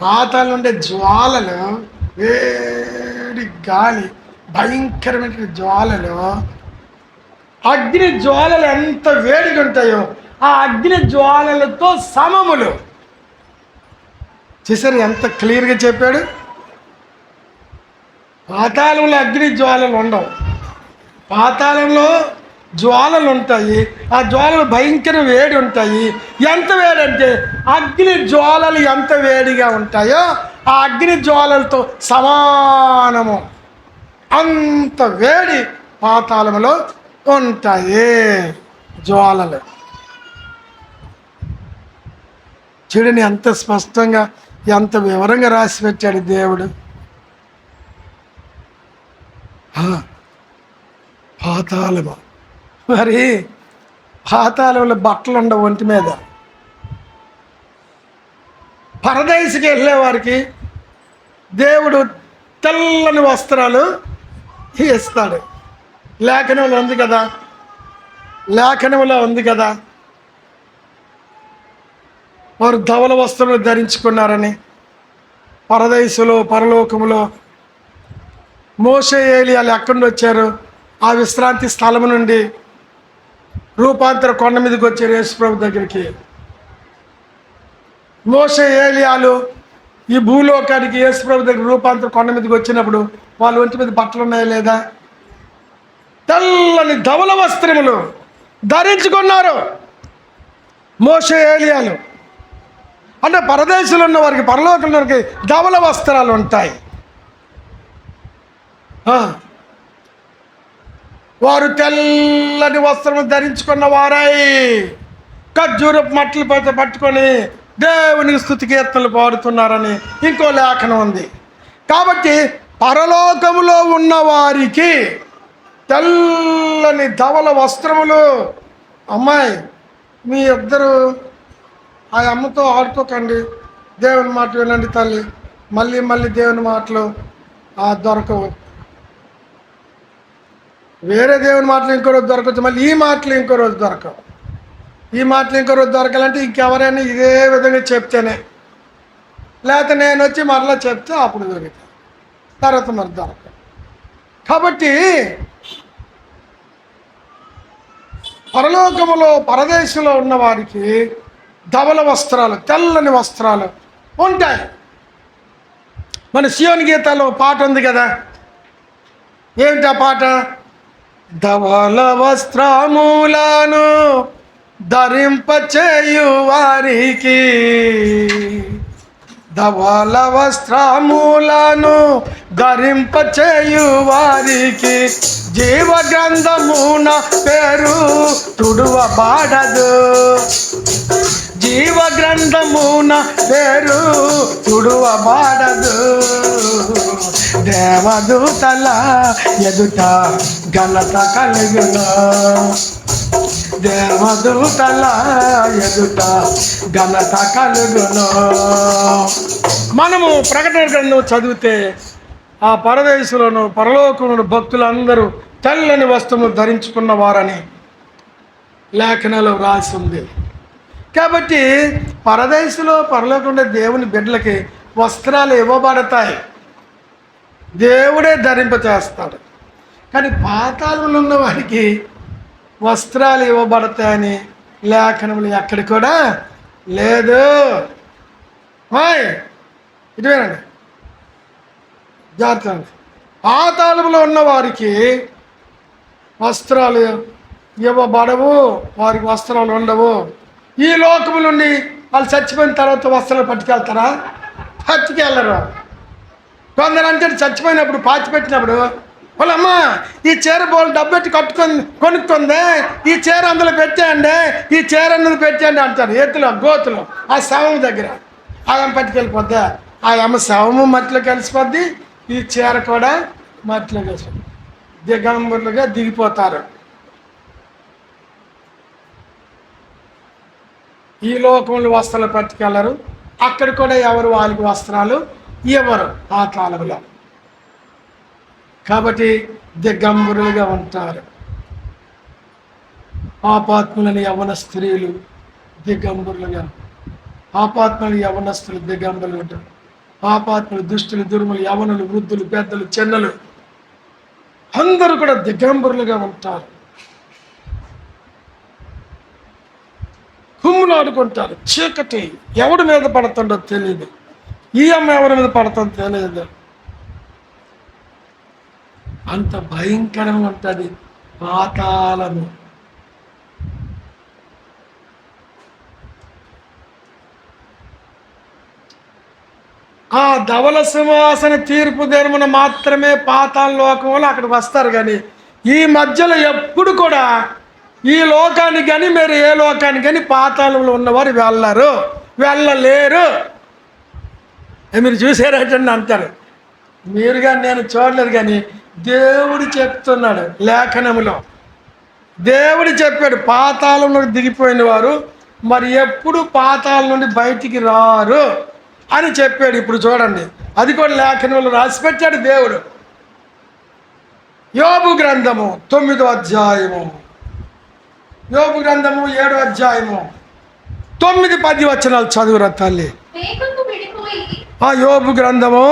Speaker 1: పాతాళం ఉండే జ్వాలలు, వేడి గాలి, భయంకరమైన జ్వాలలు, అగ్ని జ్వాలలు ఎంత వేడిగా ఉంటాయో ఆ అగ్ని జ్వాలలతో సమములు. చూసారు ఎంత క్లియర్గా చెప్పాడు. పాతాళంలో అగ్ని జ్వాలలు ఉండవు, పాతాళంలో జ్వాలలు ఉంటాయి. ఆ జ్వాలలు భయంకర వేడి ఉంటాయి. ఎంత వేడి అంటే అగ్ని జ్వాలలు ఎంత వేడిగా ఉంటాయో ఆ అగ్ని జ్వాలలతో సమానము. అంత వేడి పాతాళంలో ఉంటాయి జ్వాలలు. చూడండి ఎంత స్పష్టంగా, ఎంత వివరంగా రాసి పెట్టాడు దేవుడు. పాతాళము. మరి పాతాళంలో బట్టలు ఉండవు ఒంటి మీద. పరదేశికి వెళ్ళేవారికి దేవుడు తెల్లని వస్త్రాలు ఇస్తాడు. లేఖనంలో ఉంది కదా, లేఖనంలో ఉంది కదా, వారు ధవల వస్త్రములు ధరించుకున్నారని. పరదేశంలో పరలోకములో మోషే ఏలియాలు ఎక్కడి నుండి వచ్చారు? ఆ విశ్రాంతి స్థలం నుండి రూపాంతర కొండ మీదకి వచ్చారు యేసుప్రభు దగ్గరికి. మోషే ఏలియాలు ఈ భూలోకానికి యేసుప్రభు దగ్గర రూపాంతర కొండ మీదకి వచ్చినప్పుడు వాళ్ళ ఒంటి మీద బట్టలు ఉన్నాయా లేదా? తెల్లని ధవల వస్త్రములు ధరించుకున్నారు మోషే ఏలియాలు. అంటే పరదేశంలో ఉన్న వారికి, పరలోకంలో వారికి ధవల వస్త్రాలు ఉంటాయి. వారు తెల్లని వస్త్రము ధరించుకున్న వారై ఖర్జూరపు మట్టలు పట్టుకొని దేవునికి స్తుతి కీర్తనలు పాడుతున్నారని ఇంకో లేఖనం ఉంది. కాబట్టి పరలోకములో ఉన్న వారికి తెల్లని ధవల వస్త్రములు. అమ్మాయి, మీ ఇద్దరు ఆ అమ్మతో ఆడుకోకండి, దేవుని మాట వినండి తల్లి. మళ్ళీ మళ్ళీ దేవుని మాటలు దొరకవు. వేరే దేవుని మాటలు ఇంకో రోజు దొరకవచ్చు, మళ్ళీ ఈ మాటలు ఇంకో రోజు దొరకవు. ఈ మాటలు ఇంకో రోజు దొరకాలంటే ఇంకెవరైనా ఇదే విధంగా చెప్తేనే, లేకపోతే నేను వచ్చి మరలా చెప్తే అప్పుడు దొరుకుతాయి, తర్వాత మరి దొరకదు. కాబట్టి పరలోకములో పరదేశంలో ఉన్న వారికి ధవల వస్త్రాలు, తెల్లని వస్త్రాలు ఉంటాయి. మన సియోని గీతాలో పాట ఉంది కదా, ఏమిటి ఆ పాట? ధవల వస్త్రములను ధరింపచేయు వారికి, ధవల వస్త్రములను ధరింపచేయు వారికి జీవ గ్రంథమున పేరు తుడువబడదు, జీవ గ్రంథమున పేరు తుడువబడదు. దేవదూతల ఎదుట ఘనత కలుగును, దేవదూతల ఎదుట ఘనత కలుగును. మనము ప్రకటన గ్రంథం చదివితే ఆ పరదేశంలోను పరలోకమును భక్తులందరూ తెల్లని వస్త్రములు ధరించుకున్న వారని లేఖనాలు రాసి ఉంది. కాబట్టి పరదేశంలో పరలోకంలో దేవుని బిడ్డలకి వస్త్రాలు ఇవ్వబడతాయి, దేవుడే ధరింపచేస్తాడు. కానీ పాతాళంలో ఉన్న వారికి వస్త్రాలు ఇవ్వబడతాయని లేఖనములు ఎక్కడ కూడా లేదు. ఇటువేనండి, జాగ్రత్త. పాతాళంలో ఉన్న వారికి వస్త్రాలు ఇవ్వబడవు, వారికి వస్త్రాలు ఉండవు. ఈ లోకము నుండి వాళ్ళు చచ్చిపోయిన తర్వాత వస్త్రాలు పట్టుకెళ్తారా? పట్టుకెళ్ళరు. కొందరు అంటే చచ్చిపోయినప్పుడు పాచిపెట్టినప్పుడు వాళ్ళమ్మ ఈ చీర బోల్ డబ్బెట్టి కొనుక్కుంది, ఈ చీర అందులో పెట్టేయండి, ఈ చీర అందులో పెట్టేయండి అంటారు. ఎత్తులో గోతులో ఆ శవం దగ్గర ఆమె పట్టుకెళ్ళిపోద్ది. ఆ అమ్మ శవము మట్టిలో కలిసిపోద్ది, ఈ చీర కూడా మట్టిలో కలిసిపోద్ది. దిగంబరులుగా దిగిపోతారు. ఈ లోకంలో వస్త్రాలు పట్టుకెళ్ళరు, అక్కడ కూడా ఎవరు వాళ్ళకి వస్త్రాలు ఇవ్వరు పాతాళంలో. కాబట్టి దిగంబరులుగా ఉంటారు. పాపాత్ములని యవ్వన స్త్రీలు దిగంబరులుగా, పాపాత్ములు యవ్వనస్తులు దిగంబరులు ఉంటారు. పాపాత్ములు, దుష్టులు, దుర్ములు, యవనులు, వృద్ధులు, పెద్దలు, చిన్నలు అందరూ కూడా దిగంబరులుగా ఉంటారు. కుమ్ములాడుకుంటారు. చీకటి ఎవడి మీద పడుతుండో తెలియదు, ఈ అమ్మ ఎవరి మీద పడుతుందో తెలియదు. అంత భయంకరంగా ఉంటుంది పాతాళము. ఆ ధవల సింహాసన తీర్పు దినమున మాత్రమే పాతాళ లోకంలో అక్కడికి వస్తారు. కానీ ఈ మధ్యలో ఎప్పుడు కూడా ఈ లోకానికి కానీ మీరు ఏ లోకానికి కానీ పాతాళంలో ఉన్నవారు వెళ్ళలేరు. మీరు చూసారేటండి అంటారు. మీరు కానీ నేను చూడలేదు, కానీ దేవుడు చెప్తున్నాడు లేఖనములో. దేవుడు చెప్పాడు పాతాళంలోకి దిగిపోయిన వారు మరి ఎప్పుడు పాతాళం నుండి బయటికి రారు అని చెప్పాడు. ఇప్పుడు చూడండి, అది కూడా లేఖనంలో రాసి పెట్టాడు దేవుడు. యోబు గ్రంథము 9వ అధ్యాయము, యోబు గ్రంథము 7వ అధ్యాయము 9-10 వచనాలు చదువురా తల్లి. ఆ యోబు గ్రంథము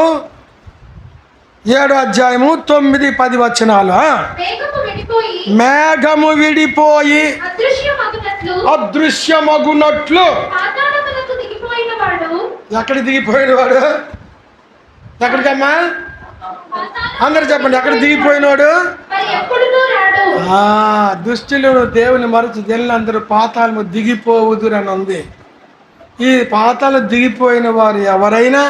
Speaker 1: 7వ అధ్యాయము 9-10 వచనాలు. మేఘము విడిపోయి అదృశ్యమగునట్లు. ఎక్కడ దిగిపోయిన వాడు? ఎక్కడికమ్మా? అందరు చెప్పండి, ఎక్కడ దిగిపోయినవాడు? దుష్టులు దేవుని మరచి అందరూ పాతాళము దిగిపోవుదురని ఉంది. ఈ పాతాళం దిగిపోయిన వారు ఎవడైనా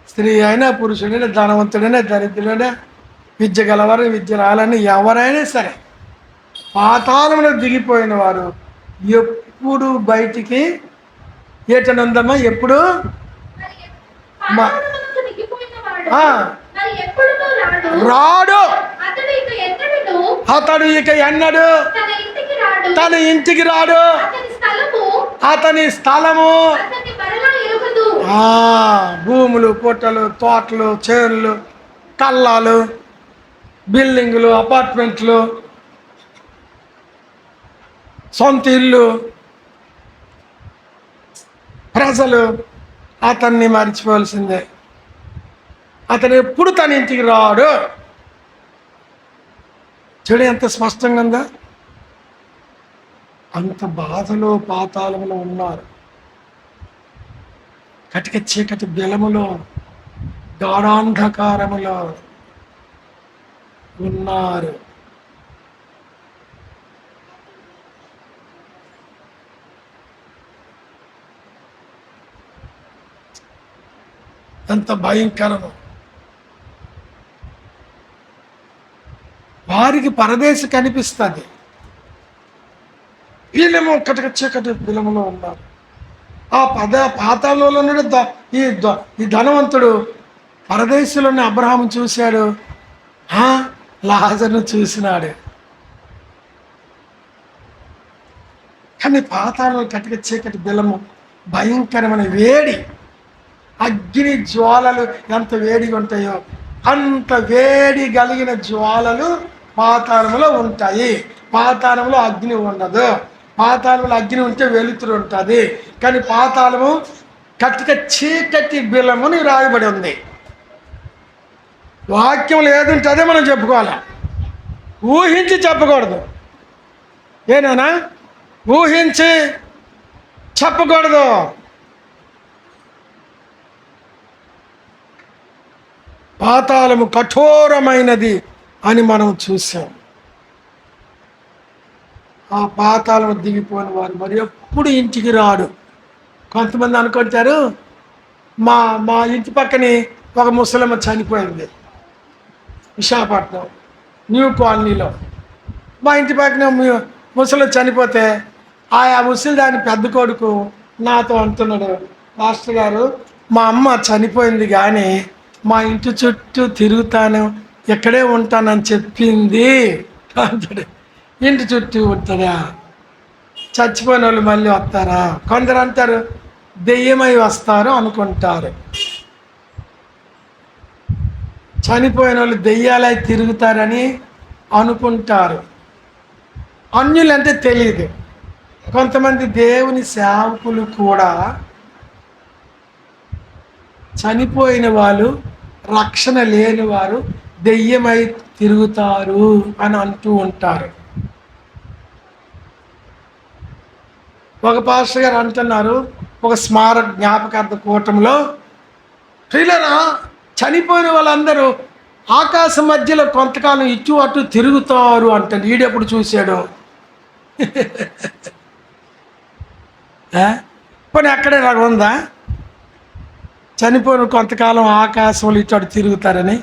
Speaker 1: స్త్రీ అయినా, పురుషుడైనా, ధనవంతుడైనా, దరిద్రుడైనా, విద్య గలవారు, విద్య రాలని ఎవరైనా సరే పాతాళంలో దిగిపోయిన వారు ఎప్పుడు బయటికి ఏటనుందమ్మా? ఎప్పుడు రాడు. అతడు ఇక ఎన్నడు తన ఇంటికి రాడు, అతని స్థలము భూములు, పుట్టలు, తోటలు, చేనులు, కళ్ళాలు, బిల్డింగులు, అపార్ట్మెంట్లు, సొంత ఇల్లు, ప్రజలు అతన్ని మర్చిపోవాల్సిందే. అతను ఎప్పుడు తన ఇంటికి రాడు. చూడు ఎంత స్పష్టంగా ఉందా. అంత బాధలో పాతాళములో ఉన్నారు, కటిక చీకటి బెలములో, గాఢాంధకారములో ఉన్నారు. ఎంత భయంకరము. వారికి పరదేశి కనిపిస్తుంది, వీళ్ళేమో కటిక చీకటి బిలములో ఉన్నారు. ఆ పాతాళంలో నుండి ఈ ధనవంతుడు పరదేశంలోని అబ్రహాము చూశాడు, లాజరును చూసినాడు. కానీ పాతాళంలో కటిక చీకటి బిలము, భయంకరమైన వేడి, అగ్ని జ్వాలలు ఎంత వేడిగా ఉంటాయో అంత వేడి కలిగిన జ్వాలలు పాతాళంలో ఉంటాయి. పాతాళంలో అగ్ని ఉండదు. పాతాళంలో అగ్ని ఉంటే వెలుతురు ఉంటుంది. కానీ పాతాళము కటిక చీకటి బిలముని రాయబడి ఉంది. వాక్యంలో ఏది ఉంటే అదే మనం చెప్పుకోవాలి, ఊహించి చెప్పకూడదు. ఏనా ఊహించి చెప్పకూడదు. పాతాళము కఠోరమైనది అని మనం చూసాం. ఆ పాతాళము దిగిపోయిన వారు మరి ఎప్పుడు ఇంటికి రాడు. కొంతమంది అనుకుంటారు, మా ఇంటి పక్కనే ఒక ముసలమ్మ చనిపోయింది విశాఖపట్నం న్యూ కాలనీలో. మా ఇంటి పక్కన ముసలి చనిపోతే ఆ ముసలి దాని పెద్ద కొడుకు నాతో అంటున్నాడు, మాస్టర్ గారు మా అమ్మ చనిపోయింది కానీ మా ఇంటి చుట్టూ తిరుగుతాను, ఎక్కడే ఉంటానని చెప్పింది అంటాడు. ఇంటి చుట్టూ ఉంటుందా? చచ్చిపోయిన వాళ్ళు మళ్ళీ వస్తారా? కొందరు అంటారు దెయ్యమై వస్తారు అనుకుంటారు. చనిపోయిన వాళ్ళు దెయ్యాలై తిరుగుతారని అనుకుంటారు. అన్యులంటే తెలియదు. కొంతమంది దేవుని సేవకులు కూడా చనిపోయిన వాళ్ళు, రక్షణ లేని వారు దెయ్యమై తిరుగుతారు అని అంటూ ఉంటారు. ఒక పాస్టర్ గారు అంటున్నారు, ఒక స్మారక జ్ఞాపకార్థ కూటంలో, ప్రియులరా చనిపోయిన వాళ్ళందరూ ఆకాశం మధ్యలో కొంతకాలం ఇటు అటు తిరుగుతారు అంటే ఈడెప్పుడు చూశాడు? పోనీ అక్కడే రగ ఉందా? చనిపోయిన కొంతకాలం ఆకాశంలో ఇటు అటు తిరుగుతారని.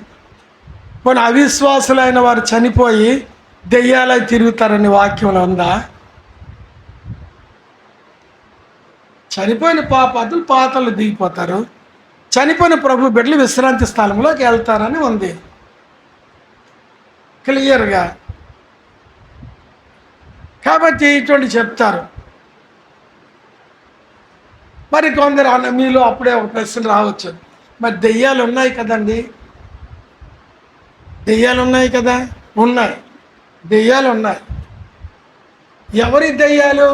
Speaker 1: పోనీ అవిశ్వాసులైన వారు చనిపోయి దెయ్యాలై తిరుగుతారని వాక్యంలో ఉందా? చనిపోయిన పాపాతులు పాతలు దిగిపోతారు, చనిపోయిన ప్రభు బిడ్డలు విశ్రాంతి స్థలంలోకి వెళ్తారని ఉంది క్లియర్గా. కాబట్టి ఇటువంటి చెప్తారు. మరి కొందరు మీలో అప్పుడే ఒక ప్రశ్న రావచ్చు, మరి దెయ్యాలు ఉన్నాయి కదండి, దెయ్యాలు ఉన్నాయి కదా? ఉన్నాయి, దెయ్యాలు ఉన్నాయి. ఎవరి దెయ్యాలు?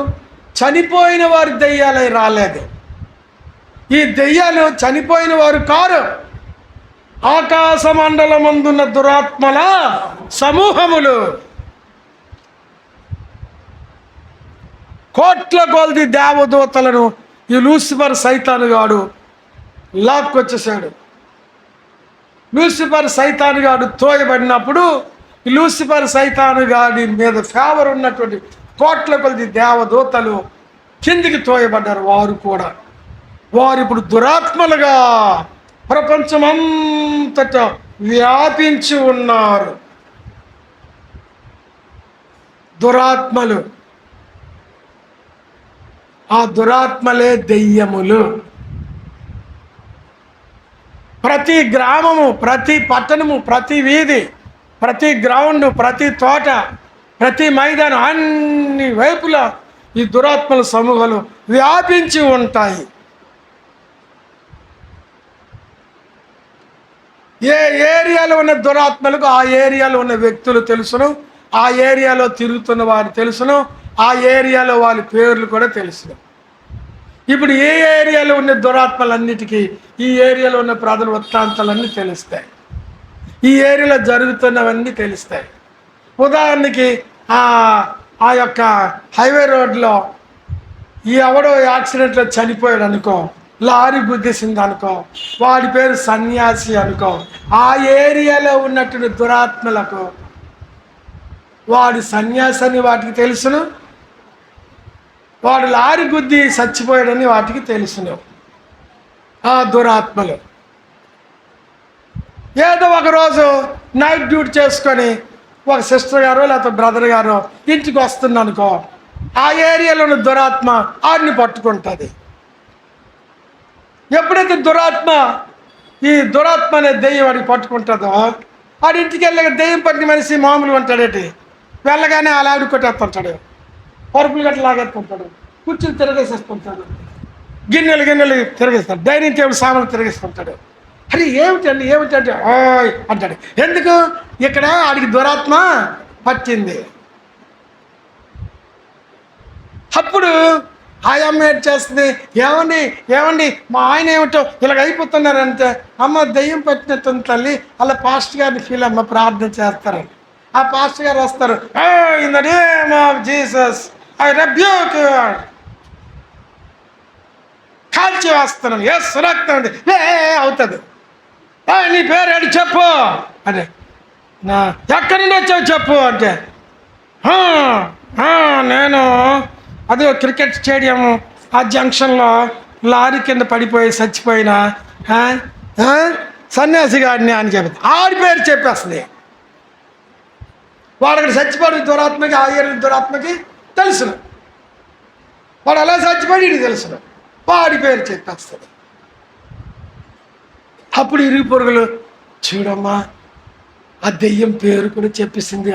Speaker 1: చనిపోయిన వారి దెయ్యాలై రాలేదు. ఈ దెయ్యాలు చనిపోయిన వారు కారు, ఆకాశ మండలమందున్న దురాత్మల సమూహములు. కోట్ల కొలది దేవదూతలను ఈ లూసిఫర్ సైతానుగాడు లాక్కొచ్చేసాడు. లూసిఫర్ సైతానుగాడు తోయబడినప్పుడు ఈ లూసిఫర్ సైతానుగాడి మీద ఫేవర్ ఉన్నటువంటి కోట్ల కొలది దేవదూతలు కిందికి తోయబడ్డారు. వారు ఇప్పుడు దురాత్మలుగా ప్రపంచమంతటా వ్యాపించి ఉన్నారు. దురాత్మలు, ఆ దురాత్మలే దెయ్యములు. ప్రతి గ్రామము, ప్రతి పట్టణము, ప్రతి వీధి, ప్రతి గ్రౌండ్, ప్రతి తోట, ప్రతి మైదానం అన్ని వైపులా ఈ దురాత్మల సమూహాలు వ్యాపించి ఉంటాయి. ఏ ఏరియాలో ఉన్న దురాత్మలకు ఆ ఏరియాలో ఉన్న వ్యక్తులు తెలుసును, ఆ ఏరియాలో తిరుగుతున్న వారు తెలుసును, ఆ ఏరియాలో వాళ్ళ పేర్లు కూడా తెలుసును. ఇప్పుడు ఏ ఏరియాలో ఉన్న దురాత్మలన్నిటికీ ఈ ఏరియాలో ఉన్న ప్రజల వృత్తాంతాలన్నీ తెలుస్తాయి, ఈ ఏరియాలో జరుగుతున్నవన్నీ తెలుస్తాయి. ఉదాహరణకి ఆ యొక్క హైవే రోడ్లో ఎవడో యాక్సిడెంట్లో చనిపోయాడు అనుకో, లారీ గుద్దేసింది అనుకో, వాడి పేరు సన్యాసి అనుకో, ఆ ఏరియాలో ఉన్నటువంటి దురాత్మలకు వాడు సన్యాసి అని వాటికి తెలుసును, వాడు లారీ గుద్ది చచ్చిపోయాడని వాటికి తెలుసును. ఆ దురాత్మలు ఏదో ఒకరోజు నైట్ డ్యూటీ చేసుకొని ఒక సిస్టర్ గారో లేకపోతే బ్రదర్ గారో ఇంటికి వస్తుందనుకో, ఆ ఏరియాలో ఉన్న దురాత్మ ఆడిని పట్టుకుంటుంది. ఎప్పుడైతే ఈ దురాత్మ అనే దెయ్యం వాడికి పట్టుకుంటుందో, ఆడి ఇంటికి వెళ్ళాక దెయ్యం పట్టిన మనిషి మామూలు ఉంటాడేటి, వెళ్ళగానే అలా ఆవిడ కొట్టేస్తుంటాడు, పరుపులు గట్ల లాగేస్తుంటాడు, కూర్చుని తిరగేసేస్తుంటాడు, గిన్నెలు తిరగేస్తాడు, డైనింగ్ టేబుల్ సామాన్లు తిరగేస్తుంటాడు. అరే ఏమిటండి ఓయ్ అంటాడు. ఎందుకు? ఇక్కడ ఆడికి దురాత్మ పట్టింది. అప్పుడు ఆ అమ్మ ఏం చేస్తుంది, ఏమండి మా ఆయన ఏమిటో ఇలాగ అయిపోతున్నారంటే, అమ్మ దెయ్యం పట్టినట్టుంది తల్లి, అలా పాస్టర్ గారిని ఫీల్ అమ్మ ప్రార్థన చేస్తారు. ఆ పాస్టర్ గారు వస్తారు, in the name of Jesus I rebuke you, కాల్చి వేస్తున్నాను, రక్తం ఉంది అవుతుంది, నీ పేరు ఏంటి చెప్పు అంటే, ఎక్కడి నుండి వచ్చావు చెప్పు అంటే, నేను అది క్రికెట్ స్టేడియం ఆ జంక్షన్లో లారీ కింద పడిపోయి చచ్చిపోయిన సన్యాసి గారిని అని చెప్పి ఆడి పేరు చెప్పేస్తుంది. వాడు అక్కడ చచ్చిపోయిన దురాత్మకి ఆ ఏరియ దురాత్మకి తెలుసును, వాడు అలా చచ్చిపోయి ఇది తెలుసును, వాడి పేరు చెప్పేస్తుంది. అప్పుడు ఇరుగు పొరుగులు చూడమ్మా ఆ దెయ్యం పేరు కూడా చెప్పేసింది,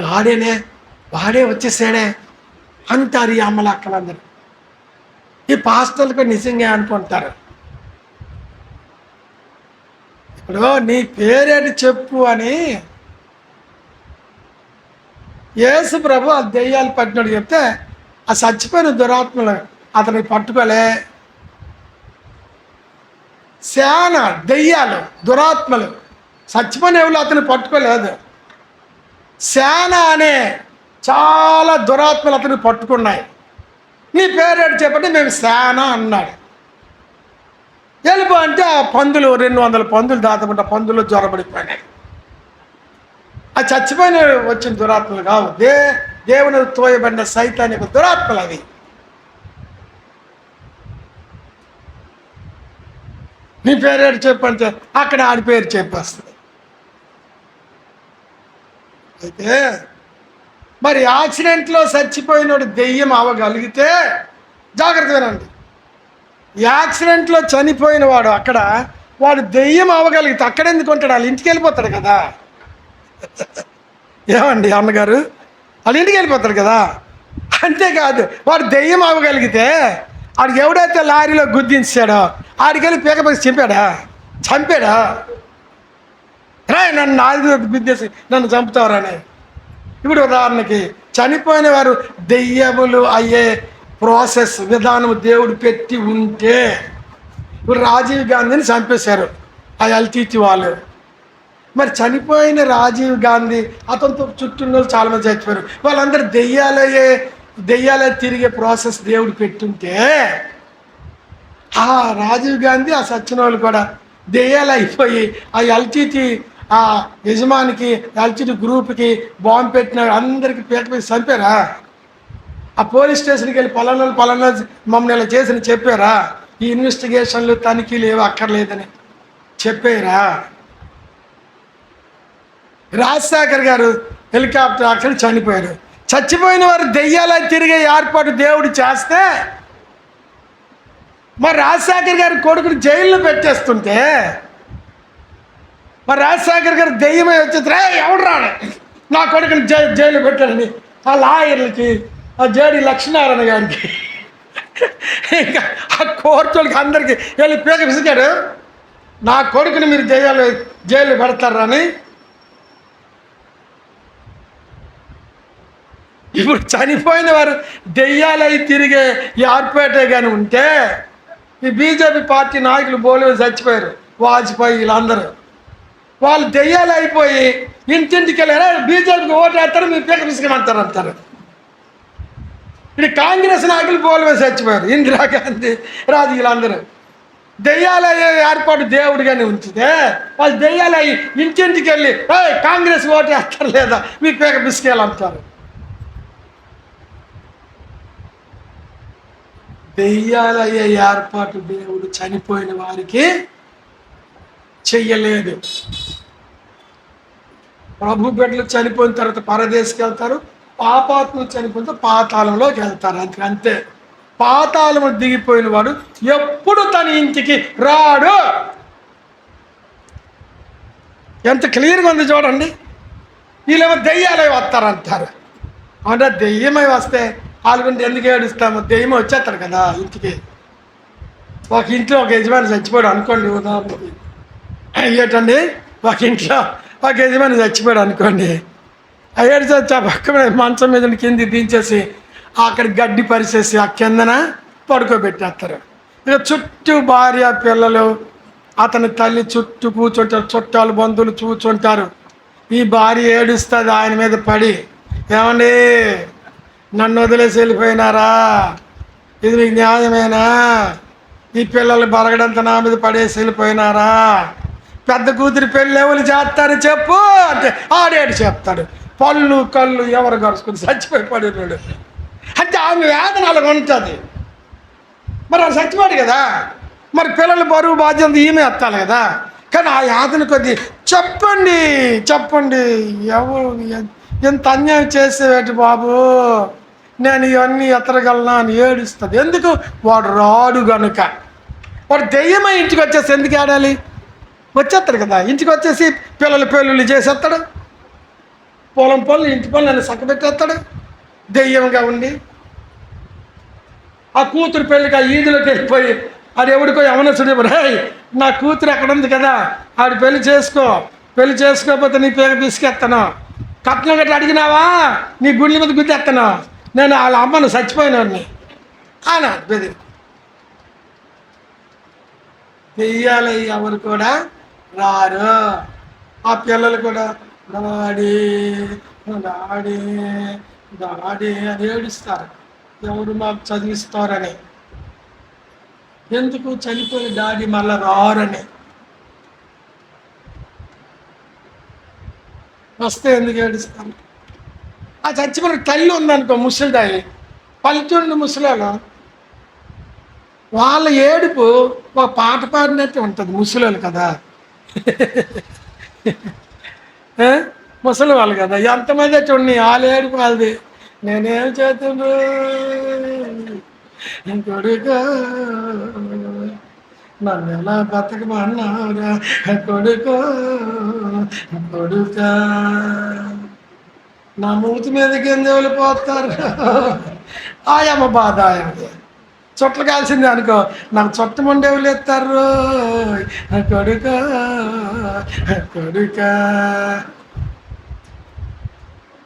Speaker 1: వాడే వచ్చేసాడే అంటారు ఈ అమ్మలు అక్కలందరూ. ఈ పాస్టర్లకు నిజంగా అనుకుంటారు. ఇప్పుడు నీ పేరేంటి చెప్పు అని యేసు ప్రభు ఆ దెయ్యాలు పట్టినట్టు చెప్తే, ఆ చచ్చిపోయిన దురాత్మలు అతనికి పట్టుకోలే. శానా దెయ్యాలు దురాత్మలు చచ్చిపోయిన ఎవరు అతను పట్టుకోలేదు. శానా అనే చాలా దురాత్మలు అతను పట్టుకున్నాయి. నీ పేరేంటి చెప్పండి, మేము శానా అన్నాడు. వెళ్ళిపో అంటే ఆ పందులు 200 పందులు దాదాపు పందులు జ్వరపడిపోయినాయి. ఆ చచ్చిపోయిన వచ్చిన దురాత్మలు కావు, దేవుని తోయబడిన సైతానిక దురాత్మలు అవి. నీ పేరేంటి చెప్పంటే అక్కడ ఆడి పేరు చెప్పేస్తుంది. అయితే మరి యాక్సిడెంట్లో చచ్చిపోయినోడు దెయ్యం అవ్వగలిగితే జాగ్రత్త వినండి, యాక్సిడెంట్లో చనిపోయిన వాడు అక్కడ వాడు దెయ్యం అవ్వగలిగితే అక్కడ ఎందుకు ఉంటాడు? వాళ్ళ ఇంటికి వెళ్ళిపోతాడు కదా. ఏమండి అన్నగారు, వాళ్ళ ఇంటికి వెళ్ళిపోతాడు కదా. అంతేకాదు వాడు దెయ్యం అవ్వగలిగితే ఆడికి ఎవడైతే లారీలో గుద్దించాడో ఆడికెళ్ళి పీకపోయి చంపాడా నన్ను లారీ గుద్దేసి నన్ను చంపుతావరని. ఇప్పుడు ఉదాహరణకి చనిపోయిన వారు దెయ్యములు అయ్యే ప్రాసెస్ విధానం దేవుడు పెట్టి ఉంటే, ఇప్పుడు రాజీవ్ గాంధీని చంపేశారు ఆ ఎల్టీటీ వాళ్ళు. మరి చనిపోయిన రాజీవ్ గాంధీ అతనితో చుట్టూ చాలామంది చచ్చిపోయారు, వాళ్ళందరూ దెయ్యాలే తిరిగే ప్రాసెస్ దేవుడు పెట్టుంటే, ఆ రాజీవ్ గాంధీ ఆ సచిన వాళ్ళు కూడా దెయ్యాలు అయిపోయి ఆ ఎల్టీటీ ఆ యజమానికి ఎల్టీటీ గ్రూప్కి బాంబు పెట్టిన అందరికీ పీకపై చంపారా? ఆ పోలీస్ స్టేషన్కి వెళ్ళి పలానా మమ్మల్ని ఇలా చేసిన చెప్పారా? ఈ ఇన్వెస్టిగేషన్లు తనిఖీలు ఏవో అక్కర్లేదని చెప్పారా? రాజశేఖర్ గారు హెలికాప్టర్ యాక్సిడెంట్ చనిపోయారు. చచ్చిపోయిన వారు దెయ్యాల తిరిగే ఏర్పాటు దేవుడు చేస్తే, మరి రాజశేఖర్ గారి కొడుకుని జైల్లో పెట్టేస్తుంటే, మరి రాజశేఖర్ గారు దెయ్యమై వచ్చేది ఎవడు రాడు నా కొడుకుని జైలు పెట్టాలని ఆ లాయర్లకి, ఆ జేడి లక్ష్మీనారాయణ గారికి, ఇంకా ఆ కోర్టులకి అందరికీ వెళ్ళి పీక విసిగాడు, నా కొడుకుని మీరు జైలు పెడతారని. ఇప్పుడు చనిపోయిన వారు దెయ్యాలై తిరిగే ఈ ఆర్పేటే కానీ ఉంటే, ఈ బీజేపీ పార్టీ నాయకులు బోలు చచ్చిపోయారు, వాజ్పేయి వీళ్ళందరూ, వాళ్ళు దెయ్యాలు అయిపోయి ఇంటింటికి వెళ్ళారా బీజేపీకి ఓటు వేస్తారు, మీరు పీక విసుగమంటారు అంటారు. ఇది కాంగ్రెస్ నాయకులు బోలు చచ్చిపోయారు, ఇందిరాగాంధీ, వీళ్ళందరూ దెయ్యాలయ్యే ఏర్పాటు దేవుడిగానే ఉంచితే, వాళ్ళు దెయ్యాలయ్యి ఇంటింటికి వెళ్ళి కాంగ్రెస్ ఓటు వేస్తారు లేదా మీకు పీక బిస్కెళ్ళంటారు. దెయ్యాలయ్యే ఏర్పాటు దేవుడు చనిపోయిన వారికి చెయ్యలేదు. ప్రభు బిడ్డలు చనిపోయిన తర్వాత పరదేశకి వెళ్తారు, పాపాత్ములు చనిపోయిన పాతాళంలోకి వెళ్తారు, అంతే. పాతాళము దిగిపోయిన వాడు ఎప్పుడు తన ఇంటికి రాడు. ఎంత క్లియర్గా ఉంది చూడండి. వీళ్ళేమో దెయ్యాలై వస్తారంటారు. అంటే దెయ్యమై వస్తే వాళ్ళ ఎందుకు ఏడుస్తాము, దెయ్యం వచ్చేస్తారు కదా ఇంటికి. ఒక ఇంట్లో ఒక యజమాని చచ్చిపోయాడు అనుకోండి, ఉదాహరణకి ఏంటండి, ఒక ఇంట్లో ఒక యజమాని చచ్చిపోయాడు అనుకోండి, ఆ ఏడ్చా పక్కన మంచం మీద కింది దించేసి అక్కడ గడ్డి పరిచేసి ఆ కిందన పడుకోబెట్టేస్తారు. ఇక చుట్టూ భార్య పిల్లలు అతని తల్లి చుట్టూ కూర్చుంటారు, చుట్టాలు బంధువులు కూర్చుంటారు. ఈ భార్య ఏడుస్తుంది ఆయన మీద పడి, ఏమండి నన్ను వదిలేసి వెళ్ళిపోయినారా, ఇది మీకు న్యాయమేనా, ఈ పిల్లలు బరగడంత నా మీద పడేసి వెళ్ళిపోయినారా, పెద్ద కూతురి పెళ్ళి ఎవరు చేస్తారు చెప్పు అంటే ఆడేడు చెప్తాడు. పళ్ళు కళ్ళు ఎవరు కరుచుకుని చచ్చిపోయి పడినాడు అంటే ఆమె వేదన అలాగ ఉంటుంది. మరి అది చచ్చిపోయాడు కదా, మరి పిల్లల బరువు బాధ్యత ఈమె ఎత్తాలి కదా. కానీ ఆ యాతన కొద్ది చెప్పండి ఎవరు ఎంత అన్యాయం చేసేవేటి బాబు, నేను ఇవన్నీ ఎత్తగలనా అని ఏడుస్తుంది. ఎందుకు, వాడు రాడు గనుక. వాడు దెయ్యమై ఇంటికి వచ్చేసి ఎందుకు ఆడాలి, వచ్చేస్తాడు కదా ఇంటికి వచ్చేసి పిల్లల పెళ్ళిళ్ళు చేసేస్తాడు, పొలం పనులు ఇంటి పనులు నన్ను చక్కబెట్టేస్తాడు దెయ్యంగా ఉండి. ఆ కూతురు పెళ్ళికి ఆ ఈదులోకి వెళ్ళిపోయి ఆడు ఎవడికో యమనసుడు నా కూతురు అక్కడ ఉంది కదా ఆడు పెళ్లి చేసుకోకపోతే నీ పేరు తీసుకెత్తాను, కట్నం గట్రా అడిగినావా నీ గుండె మీద గుద్దెత్తాను, నేను వాళ్ళ అమ్మను చచ్చిపోయినాన్ని అని బెదిరి. దెయ్యాలు ఎవరు కూడా రారు. ఆ పిల్లలు కూడా డాడీ డాడీ డాడీ అని ఏడుస్తారు, ఎవరు మాకు చదివిస్తారని. ఎందుకు, చనిపోయి డాడీ మళ్ళీ రారని. వస్తే ఎందుకు ఏడుస్తాను. ఆ చచ్చిపోయిన తల్లి ఉందనుకో ముసలిదాయి, పల్లెటూరు ముసలాలు, వాళ్ళ ఏడుపు ఒక పాట పాడినట్టు ఉంటుంది. ముసలోళ్ళు కదా ముసలి వాళ్ళు కదా, ఎంతమంది చూడండి వాళ్ళ ఏడుపు వాళ్ళది. నేనేం చేతును కొడుకా నన్ను ఎలా బతకమన్నారా కొడుకా నా మూతి మీదకి ఎందుకు వెళ్ళిపోతారు. ఆయమ్మ బాధ ఆయమ్మది. చుట్టలు కాల్సిందే అనుకో, నాకు చుట్టముండే ఎత్తారు కొడుకా.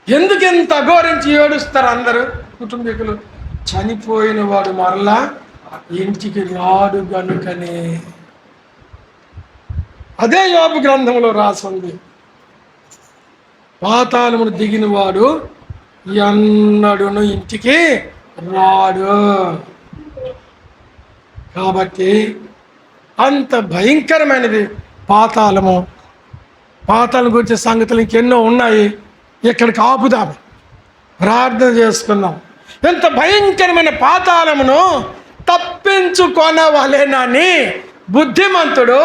Speaker 1: ఎందుకు ఎంత అఘోరించి ఏడుస్తారు అందరూ కుటుంబీకులు, చనిపోయిన వాడు మరలా ఇంటికి రాడు గనుకనే. అదే యోబు గ్రంథంలో రాసింది, పాతాళమును దిగిన వాడు ఎన్నడును ఇంటికి రాడు. కాబట్టి అంత భయంకరమైనది పాతాళము. పాతాళం గురించి సంగతులు ఇంకెన్నో ఉన్నాయి, ఇక్కడికి ఆపుదాము, ప్రార్థన చేసుకుందాం. ఎంత భయంకరమైన పాతాళమును తప్పించుకొనవలెనని బుద్ధిమంతుడు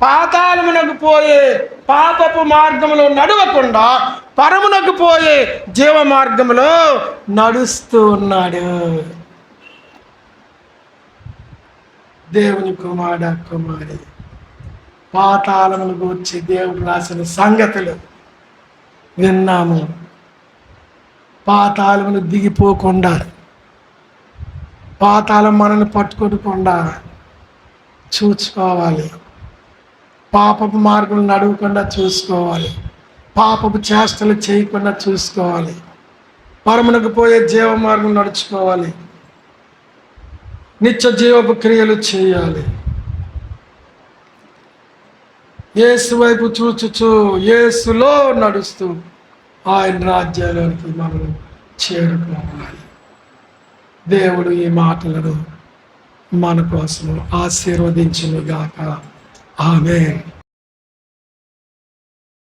Speaker 1: పాతాళమునకు పోయే పాపపు మార్గంలో నడవకుండా పరమునకు పోయే జీవ మార్గంలో నడుస్తూ ఉన్నాడు. దేవుని కుమారి పాతాళమును గూర్చి దేవుడు రాసిన సంగతులు విన్నాము. పాతాళమును దిగిపోకుండా, పాతాళం మనల్ని పట్టుకోకుండా చూసుకోవాలి. పాపపు మార్గం నడవకుండా చూసుకోవాలి. పాపపు చేష్టలు చేయకుండా చూసుకోవాలి. పరమునకు పోయే జీవ మార్గం నడుచుకోవాలి. నిత్య జీవపు క్రియలు చేయాలి. యేసు వైపు చూచుచు, యేసులో నడుస్తూ ఆయన రాజ్యానికి మనం చేరుకోవాలి. దేవుడు ఈ మాటలను మన కోసం ఆశీర్వదించునుగాక. ఆమేన్.